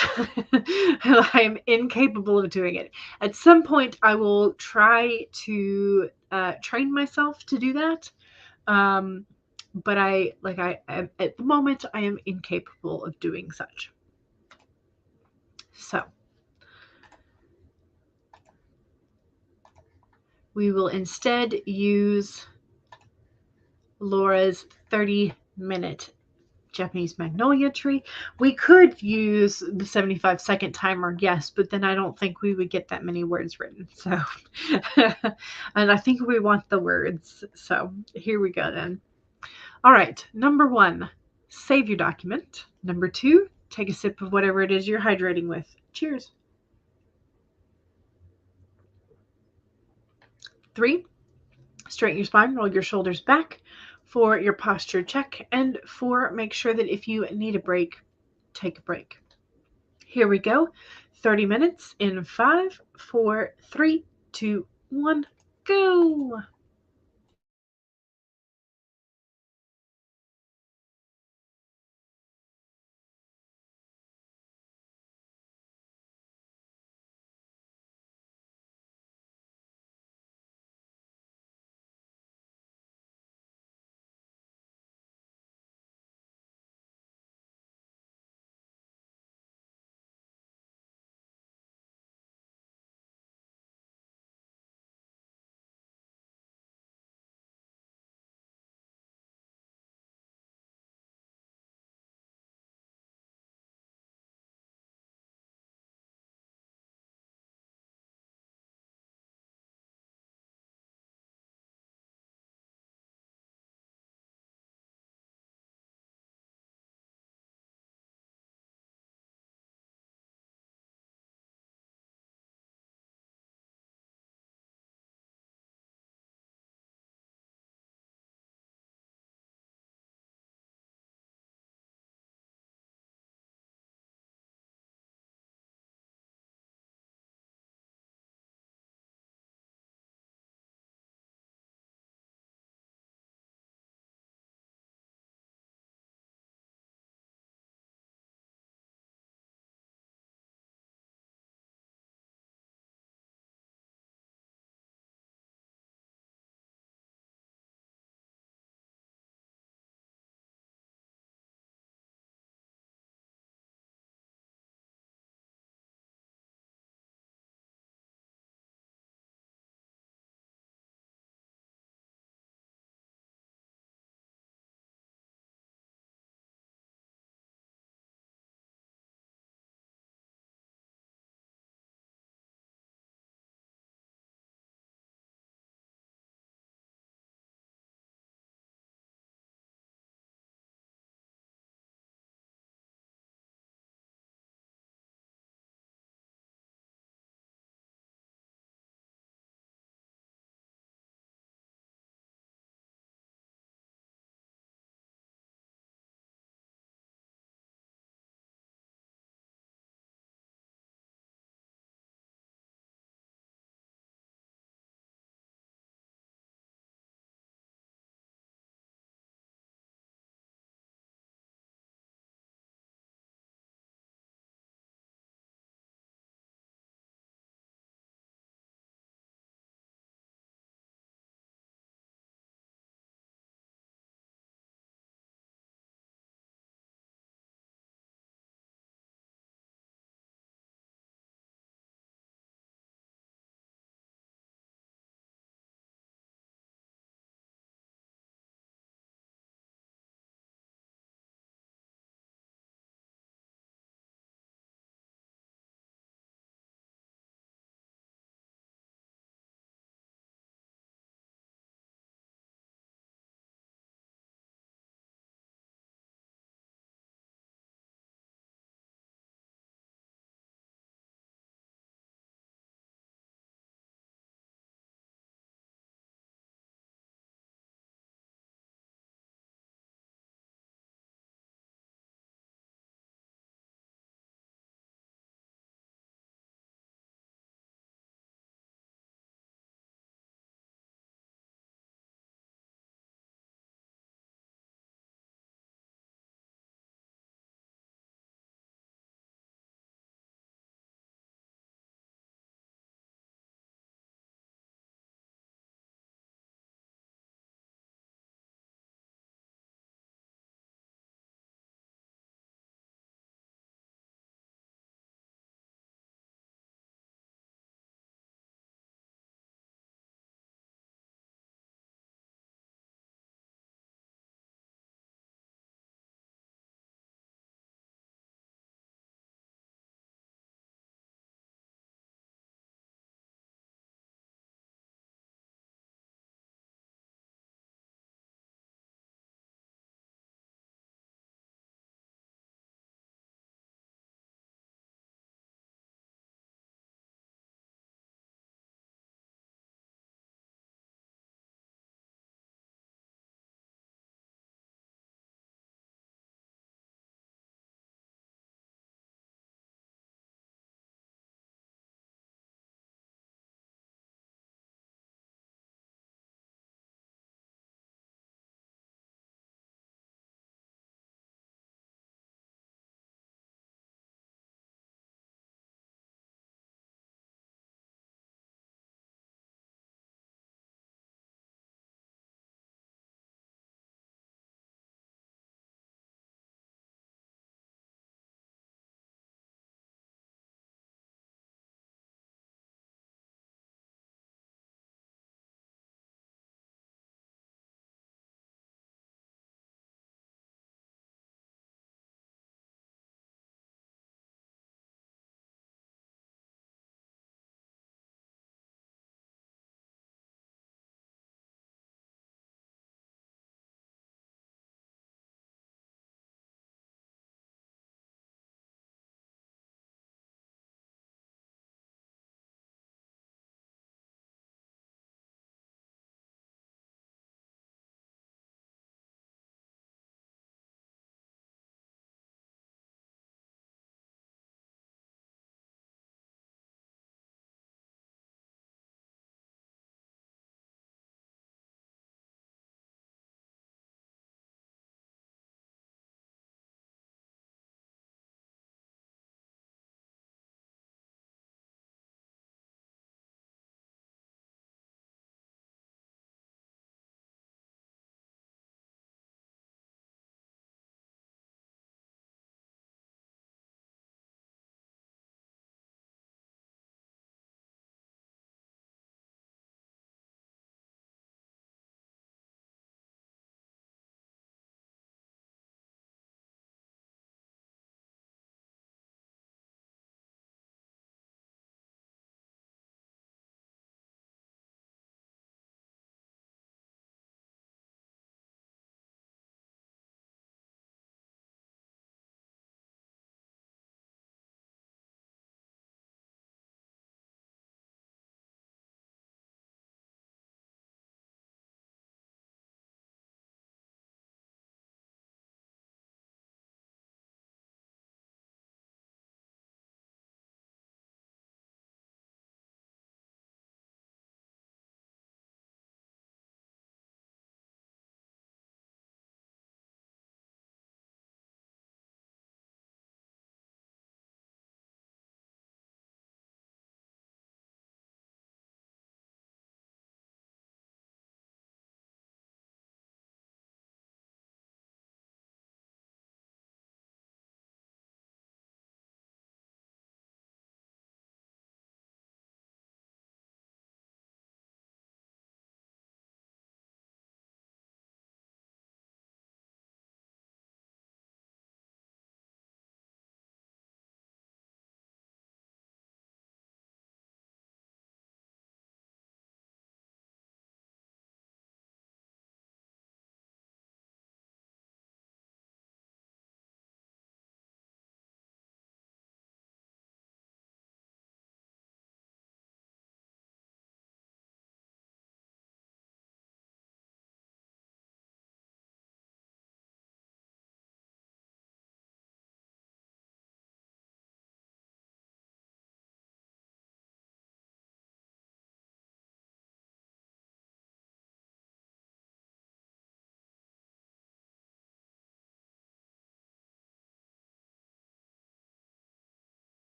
[SPEAKER 1] I'm incapable of doing it. At some point, I will try to train myself to do that. But at the moment, I am incapable of doing such. So we will instead use Laura's 30-minute Japanese magnolia tree. We could use the 75-second timer, yes, but then I don't think we would get that many words written. So, and I think we want the words. So here we go then. All right, number 1, save your document. Number 2, take a sip of whatever it is you're hydrating with. Cheers. 3, straighten your spine, roll your shoulders back. 4, your posture check. And 4, make sure that if you need a break, take a break. Here we go. 30 minutes in 5, 4, 3, 2, 1, go.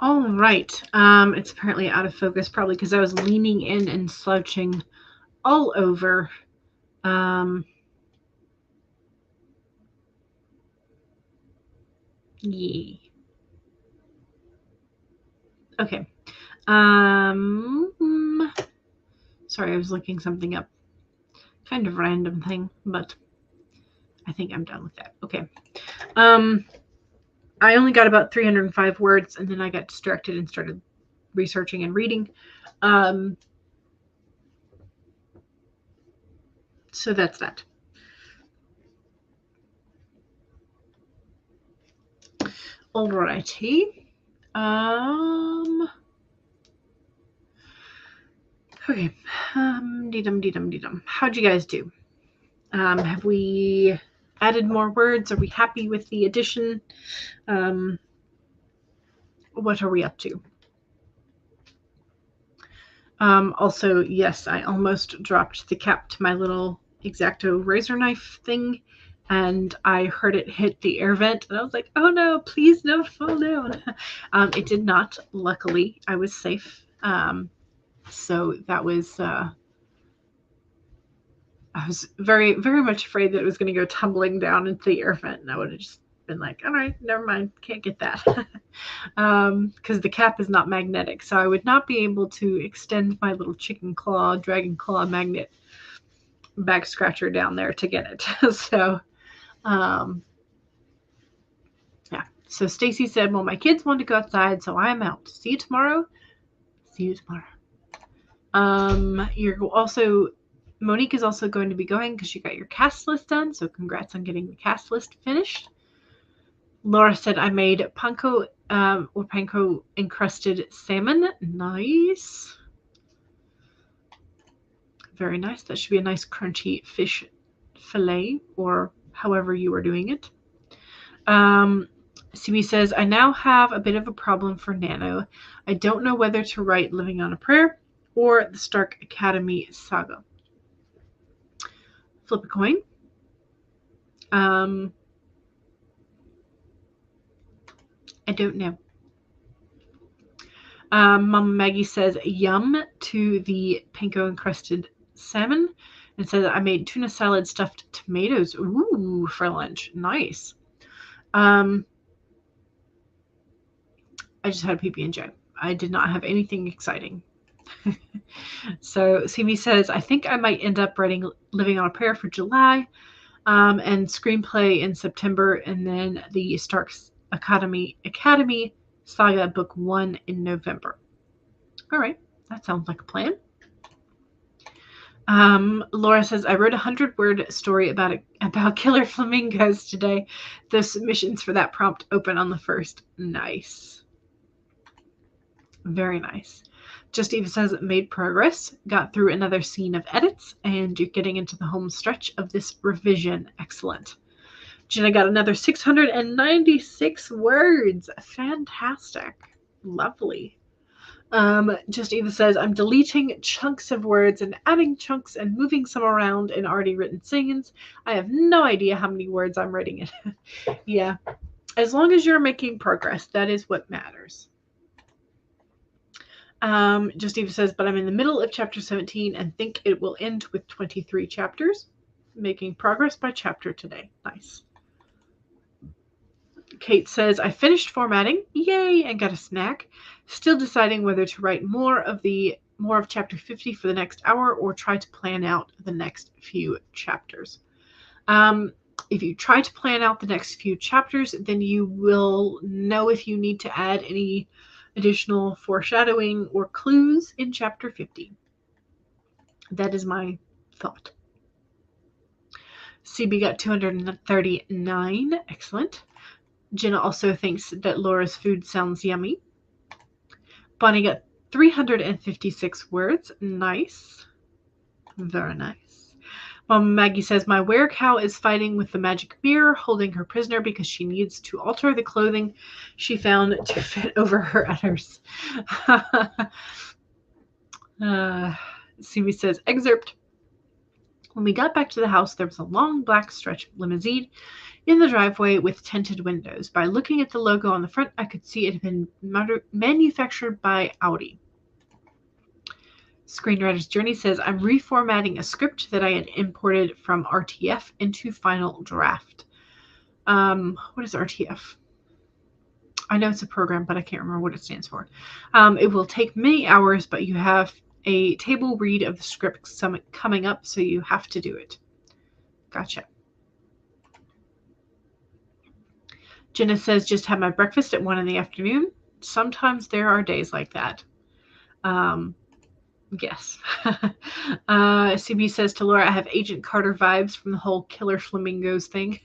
[SPEAKER 1] All right. It's apparently out of focus, probably because I was leaning in and slouching all over. Yeah. Okay. Sorry, I was looking something up. Kind of random thing, but I think I'm done with that. Okay. I only got about 305 words, and then I got distracted and started researching and reading. So that's that. Alrighty. Okay. Dee-dum. How'd you guys do? Have we added more words? Are we happy with the addition? What are we up to? Also, yes, I almost dropped the cap to my little X-Acto razor knife thing, and I heard it hit the air vent, and I was like, oh no, please don't fall down. It did not. Luckily, I was safe. So that was, I was very, very much afraid that it was going to go tumbling down into the air vent, and I would have just been like, all right, never mind, can't get that. Because the cap is not magnetic, so I would not be able to extend my little dragon claw magnet back scratcher down there to get it. So yeah. So Stacy said, well, my kids want to go outside, so I'm out. See you tomorrow. Monique is also going to be going because you got your cast list done, so congrats on getting the cast list finished. Laura said, I made panko encrusted salmon. Nice. Very nice. That should be a nice crunchy fish fillet, or however you are doing it. CB says, I now have a bit of a problem for Nano. I don't know whether to write Living on a Prayer or the Stark Academy saga. Flip a coin. I don't know. Mama Maggie says yum to the panko encrusted salmon, and says I made tuna salad stuffed tomatoes. Ooh, for lunch. Nice. I just had a PB&J. I did not have anything exciting. So CB says, I think I might end up writing Living on a Prayer for July, and screenplay in September, and then the Stark Academy Saga Book 1 in November. All right, that sounds like a plan. Laura says, I wrote a 100-word story about killer flamingos today. The submissions for that prompt open on the 1st. Nice. Very nice. Just Eva says, made progress. Got through another scene of edits, and you're getting into the home stretch of this revision. Excellent. Jenna got another 696 words. Fantastic. Lovely. Just Eva says, I'm deleting chunks of words and adding chunks and moving some around in already written scenes. I have no idea how many words I'm writing in. Yeah. As long as you're making progress, that is what matters. Just Eva says, but I'm in the middle of chapter 17 and think it will end with 23 chapters. Making progress by chapter today. Nice. Kate says, I finished formatting, yay, and got a snack. Still deciding whether to write more of chapter 50 for the next hour or try to plan out the next few chapters. If you try to plan out the next few chapters, then you will know if you need to add any additional foreshadowing or clues in chapter 50. That is my thought. CB got 239. Excellent. Jenna also thinks that Laura's food sounds yummy. Bonnie got 356 words. Nice. Very nice. Mama Maggie says, my werecow is fighting with the magic mirror, holding her prisoner because she needs to alter the clothing she found to fit over her udders. CB says, excerpt. When we got back to the house, there was a long black stretch of limousine in the driveway with tinted windows. By looking at the logo on the front, I could see it had been manufactured by Audi. Screenwriter's Journey says, I'm reformatting a script that I had imported from RTF into Final Draft. What is RTF? I know it's a program, but I can't remember what it stands for. It will take many hours, but you have a table read of the script coming up, so you have to do it. Gotcha. Jenna says, just had my breakfast at 1 in the afternoon. Sometimes there are days like that. Yes. CB says to Laura, I have Agent Carter vibes from the whole killer flamingos thing.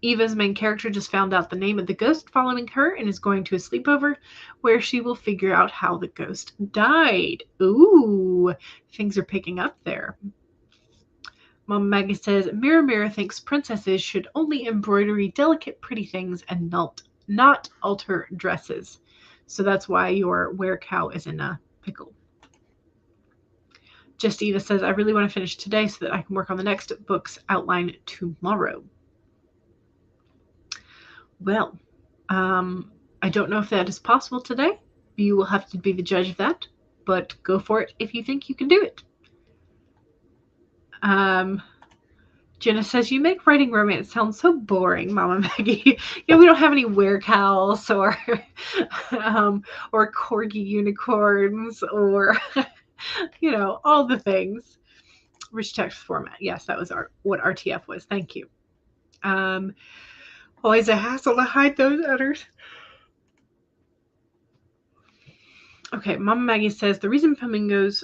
[SPEAKER 1] Eva's main character just found out the name of the ghost following her and is going to a sleepover where she will figure out how the ghost died. Ooh, things are picking up there. Mom Maggie says, Mirror Mirror thinks princesses should only embroider delicate pretty things and not alter dresses. So that's why your werecow is in a pickle. Just Eva says, I really want to finish today so that I can work on the next book's outline tomorrow. Well, I don't know if that is possible today. You will have to be the judge of that, but go for it if you think you can do it. Jenna says, you make writing romance sound so boring, Mama Maggie. We don't have any werecows or corgi unicorns or, all the things. Rich text format. Yes, that was what RTF was. Thank you. Always a hassle to hide those udders. Okay, Mama Maggie says, the reason flamingos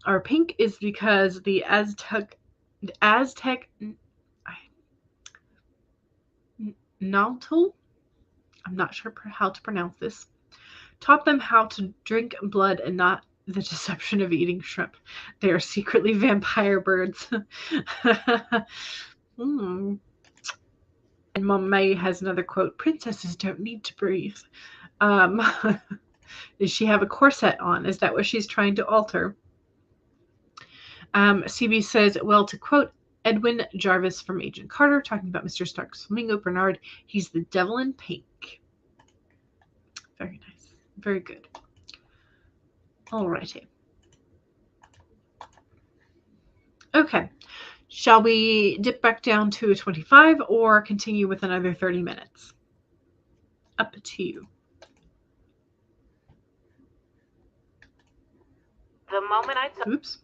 [SPEAKER 1] are pink is because the Aztec Nautil, I'm not sure how to pronounce this, taught them how to drink blood and not the deception of eating shrimp. They are secretly vampire birds. And Mama Maggie has another quote, princesses don't need to breathe. Does she have a corset on? Is that what she's trying to alter? CB says, well, to quote Edwin Jarvis from Agent Carter, talking about Mr. Stark's flamingo Bernard, he's the devil in pink. Very nice. Very good. Alrighty. Okay. Shall we dip back down to a 25 or continue with another 30 minutes? Up to you.
[SPEAKER 2] The moment
[SPEAKER 1] Oops.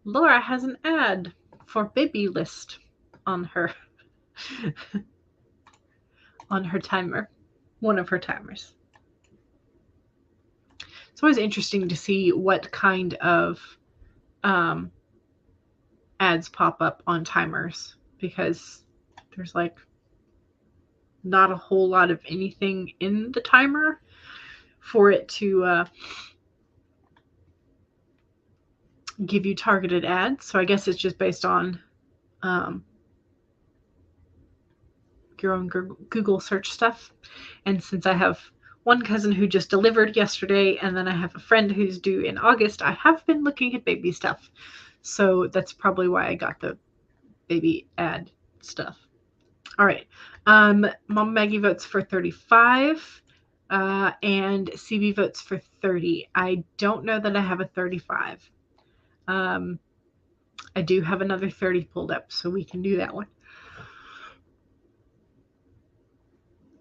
[SPEAKER 1] Laura has an ad for baby list on her timer, one of her timers. It's always interesting to see what kind of ads pop up on timers, because there's not a whole lot of anything in the timer for it to give you targeted ads. So I guess it's just based on your own Google search stuff. And since I have one cousin who just delivered yesterday, and then I have a friend who's due in August, I have been looking at baby stuff. So that's probably why I got the baby ad stuff. All right. Mom Maggie votes for 35, and CB votes for 30. I don't know that I have a 35. I do have another 30 pulled up, so we can do that one.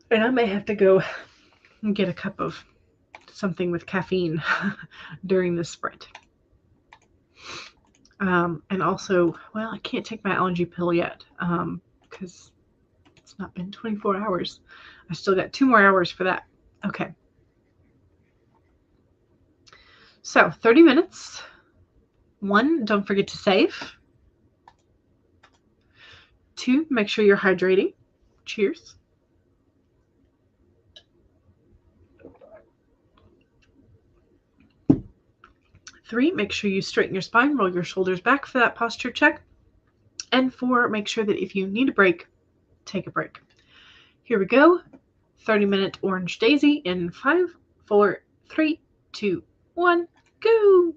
[SPEAKER 1] And I may have to go and get a cup of something with caffeine during this sprint. And also, well, I can't take my allergy pill yet because it's not been 24 hours. I still got 2 more hours for that. Okay. So 30 minutes. 1, don't forget to save. 2, make sure you're hydrating. Cheers. 3, make sure you straighten your spine, roll your shoulders back for that posture check. And 4, make sure that if you need a break, take a break. Here we go. 30-minute orange daisy in 5, 4, 3, 2, 1, go!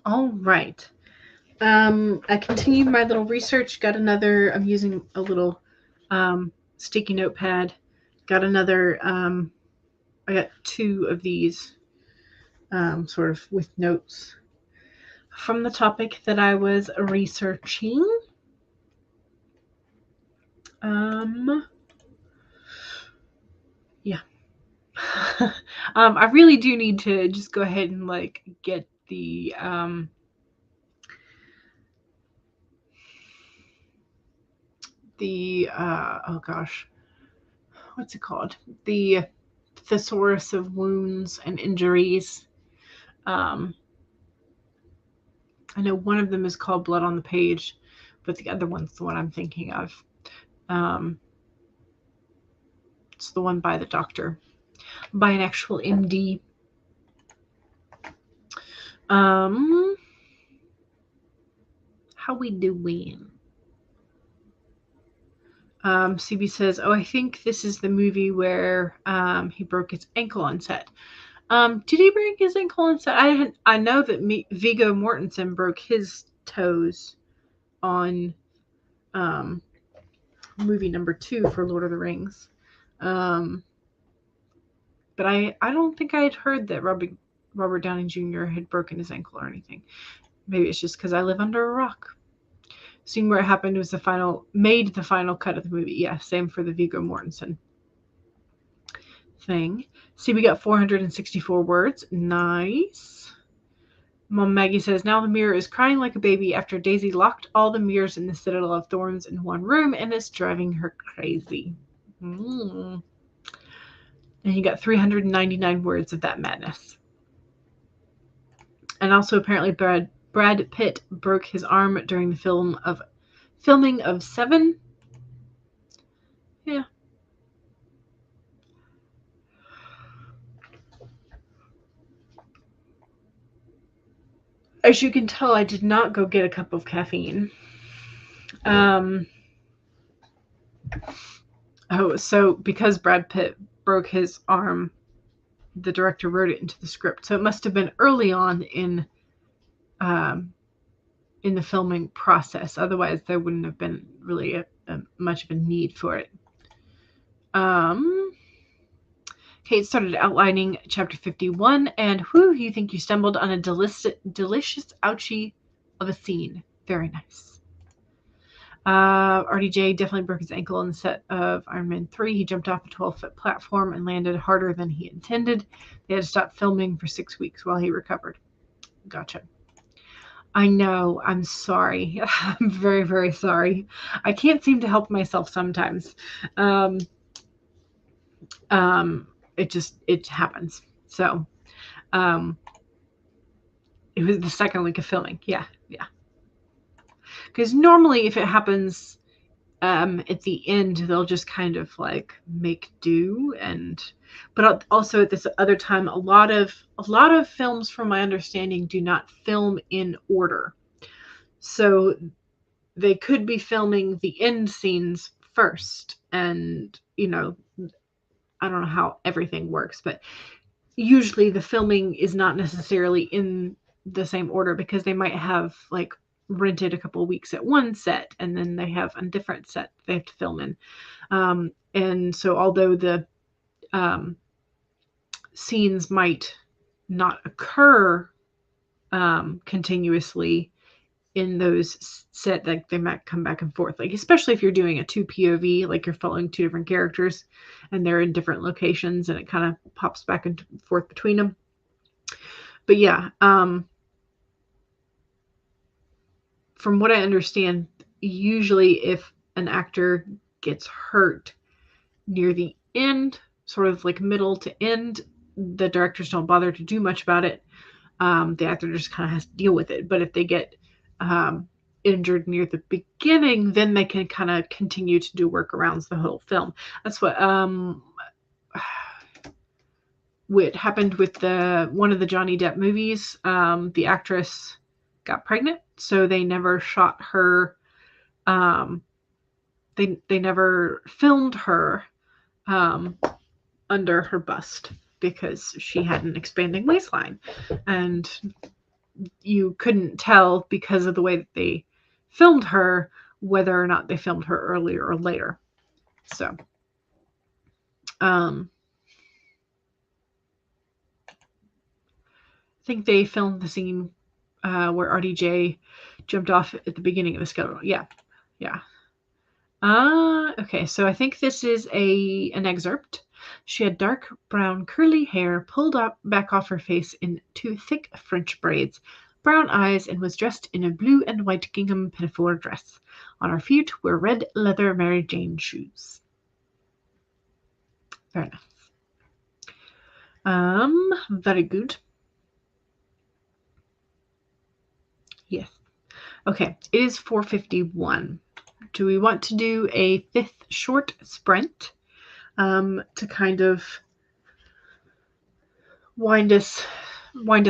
[SPEAKER 1] All right. I continued my little research, got another, I'm using a little sticky notepad, got another, I got 2 of these sort of with notes from the topic that I was researching. Yeah. I really do need to just go ahead and like get the oh gosh, what's it called? The thesaurus of wounds and injuries. I know one of them is called Blood on the Page, but the other one's the one I'm thinking of. It's the one by the doctor, by an actual MD. How we doing? CB says, "Oh, I think this is the movie where he broke his ankle on set." Did he break his ankle on set? I know that Viggo Mortensen broke his toes on movie number 2 for Lord of the Rings. But I don't think I had heard that Robert Downey Jr. had broken his ankle or anything. Maybe it's just because I live under a rock. Scene where it happened was made the final cut of the movie. Yeah, same for the Viggo Mortensen thing. See, we got 464 words. Nice. Mom Maggie says, now the mirror is crying like a baby after Daisy locked all the mirrors in the Citadel of Thorns in one room and it's driving her crazy. And you got 399 words of that madness. And also apparently Brad Pitt broke his arm during the filming of Seven. Yeah. As you can tell, I did not go get a cup of caffeine. So because Brad Pitt broke his arm, the director wrote it into the script. So it must have been early on in the filming process. Otherwise, there wouldn't have been really much of a need for it. Kate started outlining chapter 51, and whoo, you think you stumbled on a delicious ouchie of a scene. Very nice. RDJ definitely broke his ankle on the set of Iron Man 3. He jumped off a 12-foot platform and landed harder than he intended. They had to stop filming for 6 weeks while he recovered. Gotcha. I know. I'm sorry. I'm very, very sorry. I can't seem to help myself sometimes. It happens. So, it was the second week of filming. Yeah. Because normally if it happens at the end, they'll just kind of like make do. But also at this other time, a lot of films, from my understanding, do not film in order. So they could be filming the end scenes first. And, I don't know how everything works, but usually the filming is not necessarily in the same order because they might have like rented a couple of weeks at one set and then they have a different set they have to film in. And so although the scenes might not occur continuously in those set, like they might come back and forth, like especially if you're doing a 2 POV, like you're following 2 different characters and they're in different locations and it kind of pops back and forth between them. But yeah, from what I understand, usually if an actor gets hurt near the end, sort of like middle to end, the directors don't bother to do much about it. The actor just kind of has to deal with it. But if they get injured near the beginning, then they can kind of continue to do workarounds the whole film. That's what what happened with one of the Johnny Depp movies. The actress got pregnant, so they never shot her. They never filmed her under her bust because she had an expanding waistline, and you couldn't tell because of the way that they filmed her whether or not they filmed her earlier or later. So, I think they filmed the scene where RDJ jumped off at the beginning of the schedule. Yeah. Okay, so I think this is an excerpt. She had dark brown curly hair pulled up back off her face in two thick French braids, brown eyes, and was dressed in a blue and white gingham pinafore dress. On her feet were red leather Mary Jane shoes. Very nice. Very good. Yes. Okay, it is 4:51. Do we want to do a fifth short sprint to kind of wind us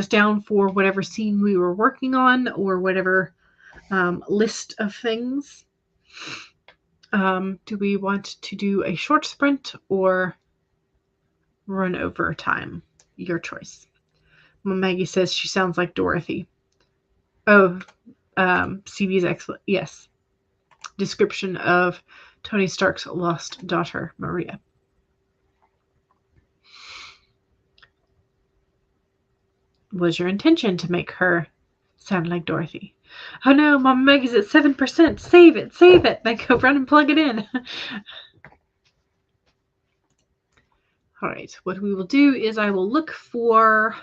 [SPEAKER 1] down for whatever scene we were working on or whatever list of things? Do we want to do a short sprint or run over time? Your choice. Maggie says she sounds like Dorothy. Oh, CB's excellent. Yes. Description of Tony Stark's lost daughter, Maria. Was your intention to make her sound like Dorothy? Oh no, Mama Maggie's at 7%. Save it, save it. Then go run and plug it in. All right, what we will do is I will look for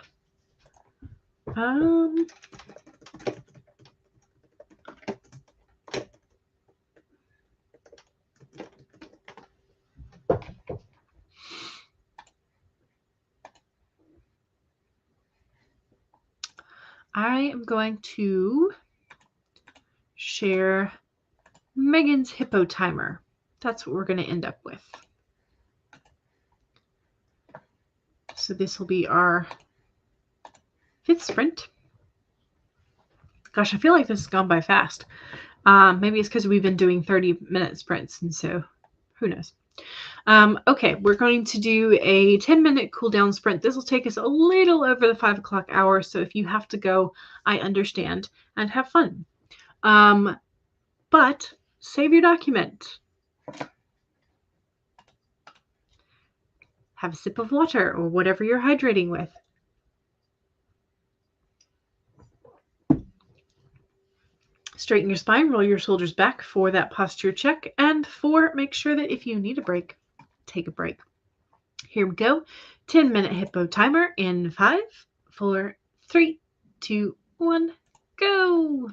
[SPEAKER 1] I am going to share Megan's hippo timer. That's what we're going to end up with. So this will be our fifth sprint. Gosh, I feel like this has gone by fast. Maybe it's because we've been doing 30-minute sprints, and so who knows. Okay, we're going to do a 10-minute cool down sprint. This will take us a little over the 5 o'clock hour, so if you have to go, I understand, and have fun. But save your document. Have a sip of water or whatever you're hydrating with. Straighten your spine, roll your shoulders back for that posture check, and 4, make sure that if you need a break, take a break. Here we go. 10-minute hippo timer in 5, 4, 3, 2, 1, go!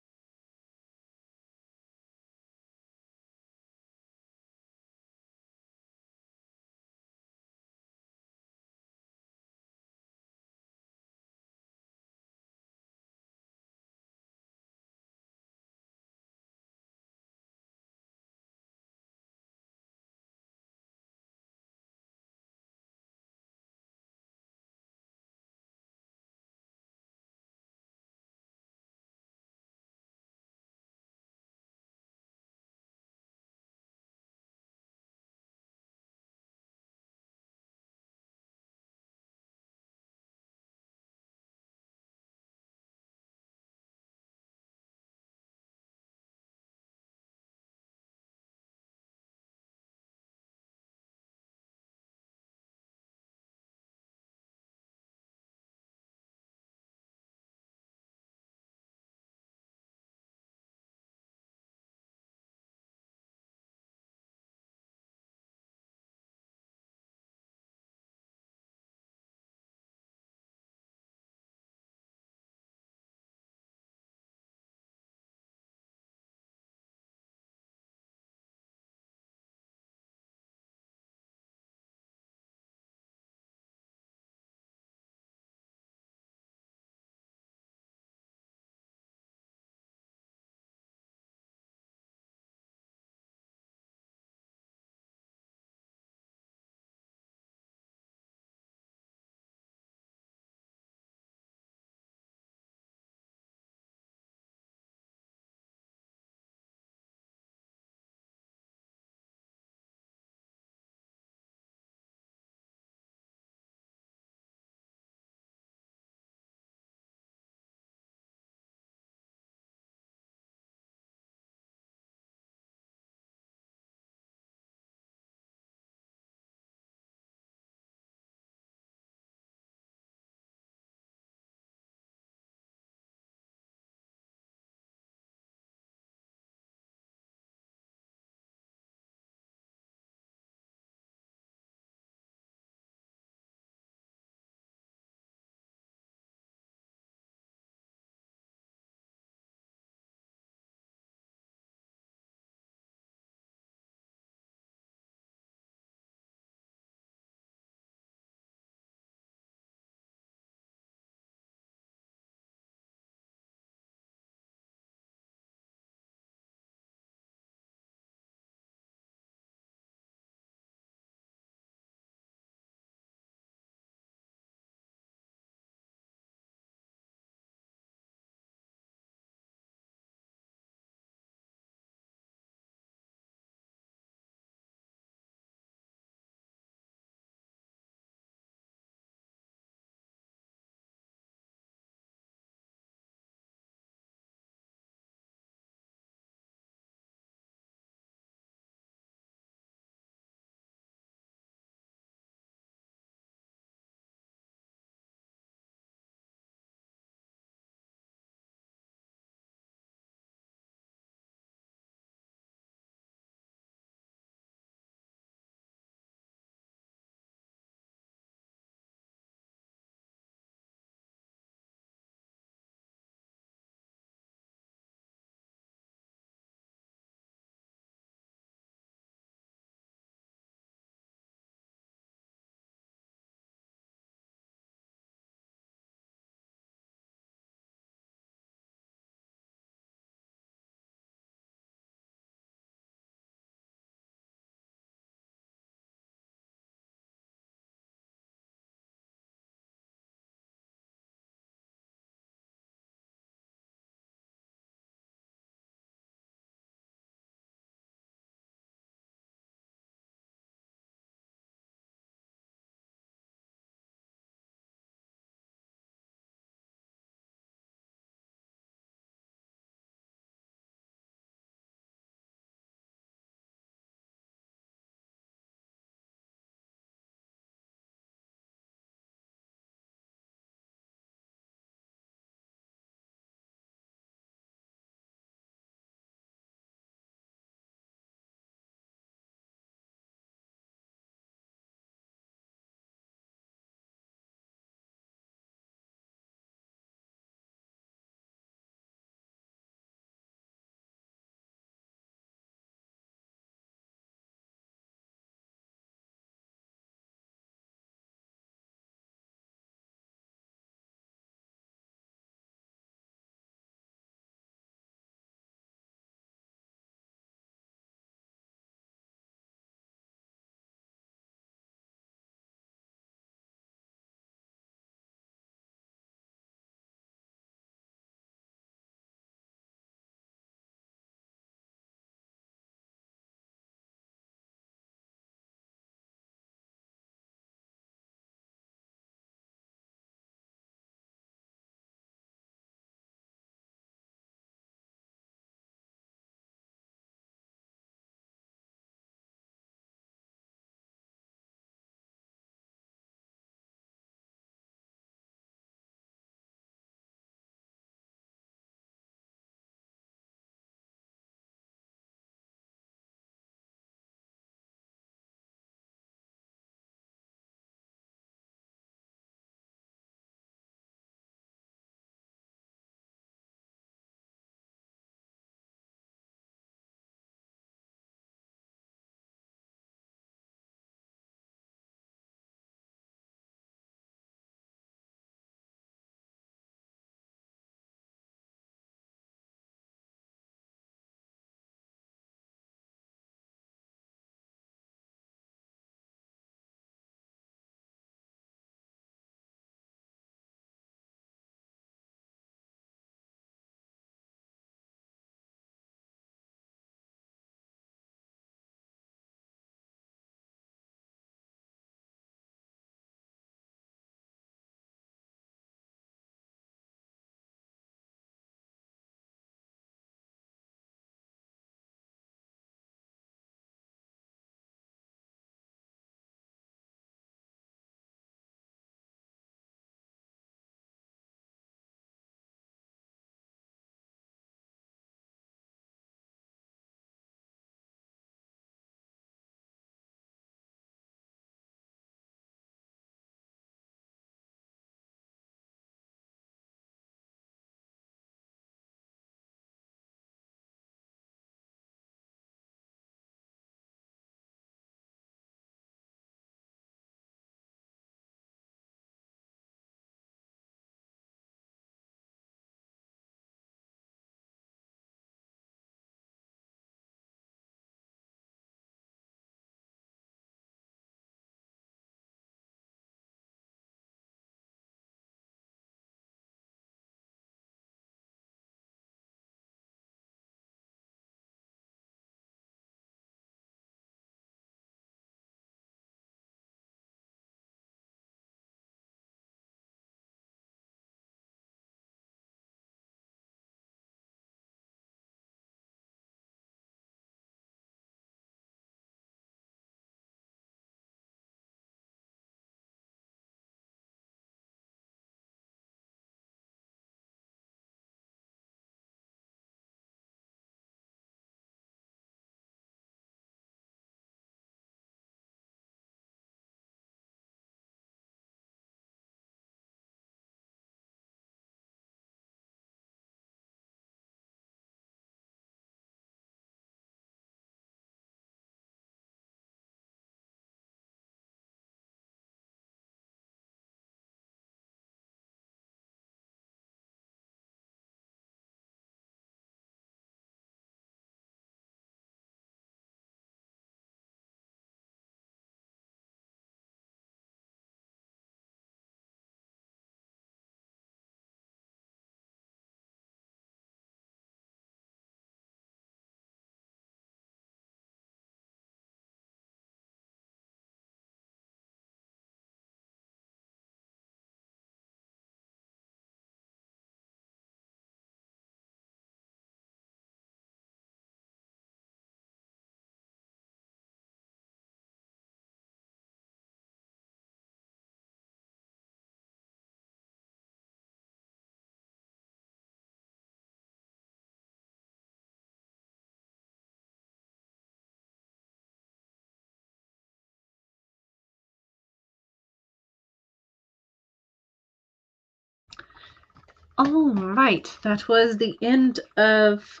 [SPEAKER 1] All right, that was the end of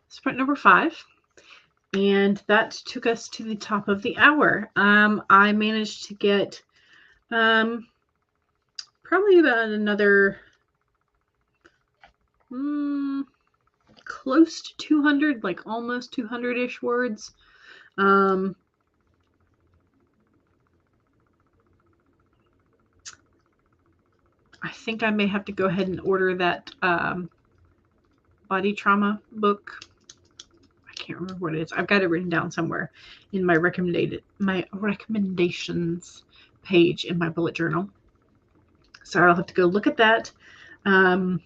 [SPEAKER 1] sprint number 5. And that took us to the top of the hour. I managed to get probably about another close to 200, like almost 200-ish words. I think I may have to go ahead and order that body trauma book. I can't remember what it is. I've got it written down somewhere in my recommendations page in my bullet journal. So I'll have to go look at that and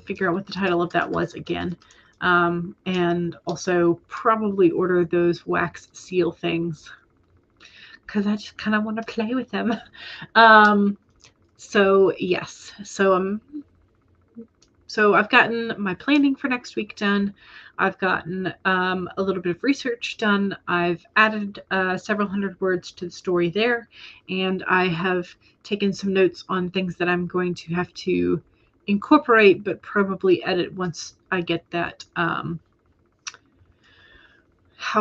[SPEAKER 1] figure out what the title of that was again. And also probably order those wax seal things because I just kind of want to play with them. So yes, so I've gotten my planning for next week done. I've gotten a little bit of research done. I've added several hundred words to the story there, and I have taken some notes on things that I'm going to have to incorporate, but probably edit once I get that How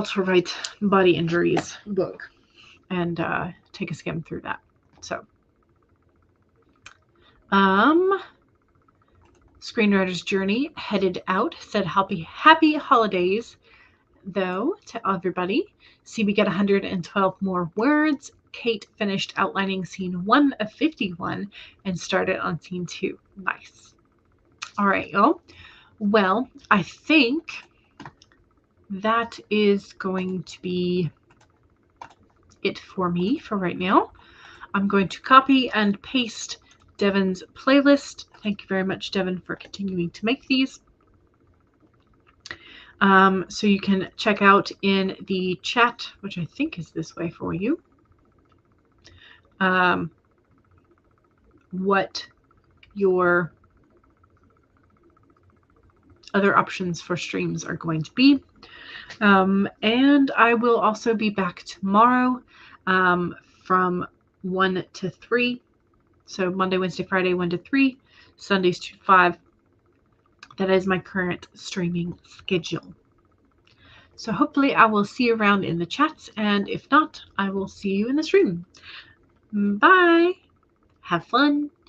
[SPEAKER 1] to Write Body Injuries book and take a skim through that. So, Screenwriter's Journey headed out, said happy holidays, though, to everybody. See, we get 112 more words. Kate finished outlining scene 1 of 51 and started on scene 2. Nice. All right, y'all. Well, I think that is going to be it for me for right now. I'm going to copy and paste Devin's playlist. Thank you very much, Devin, for continuing to make these. So you can check out in the chat, which I think is this way for you, what your other options for streams are going to be. And I will also be back tomorrow from 1 to 3. So Monday, Wednesday, Friday, 1 to 3, Sundays 2 to 5. That is my current streaming schedule. So hopefully I will see you around in the chats, and if not, I will see you in the stream. Bye. Have fun.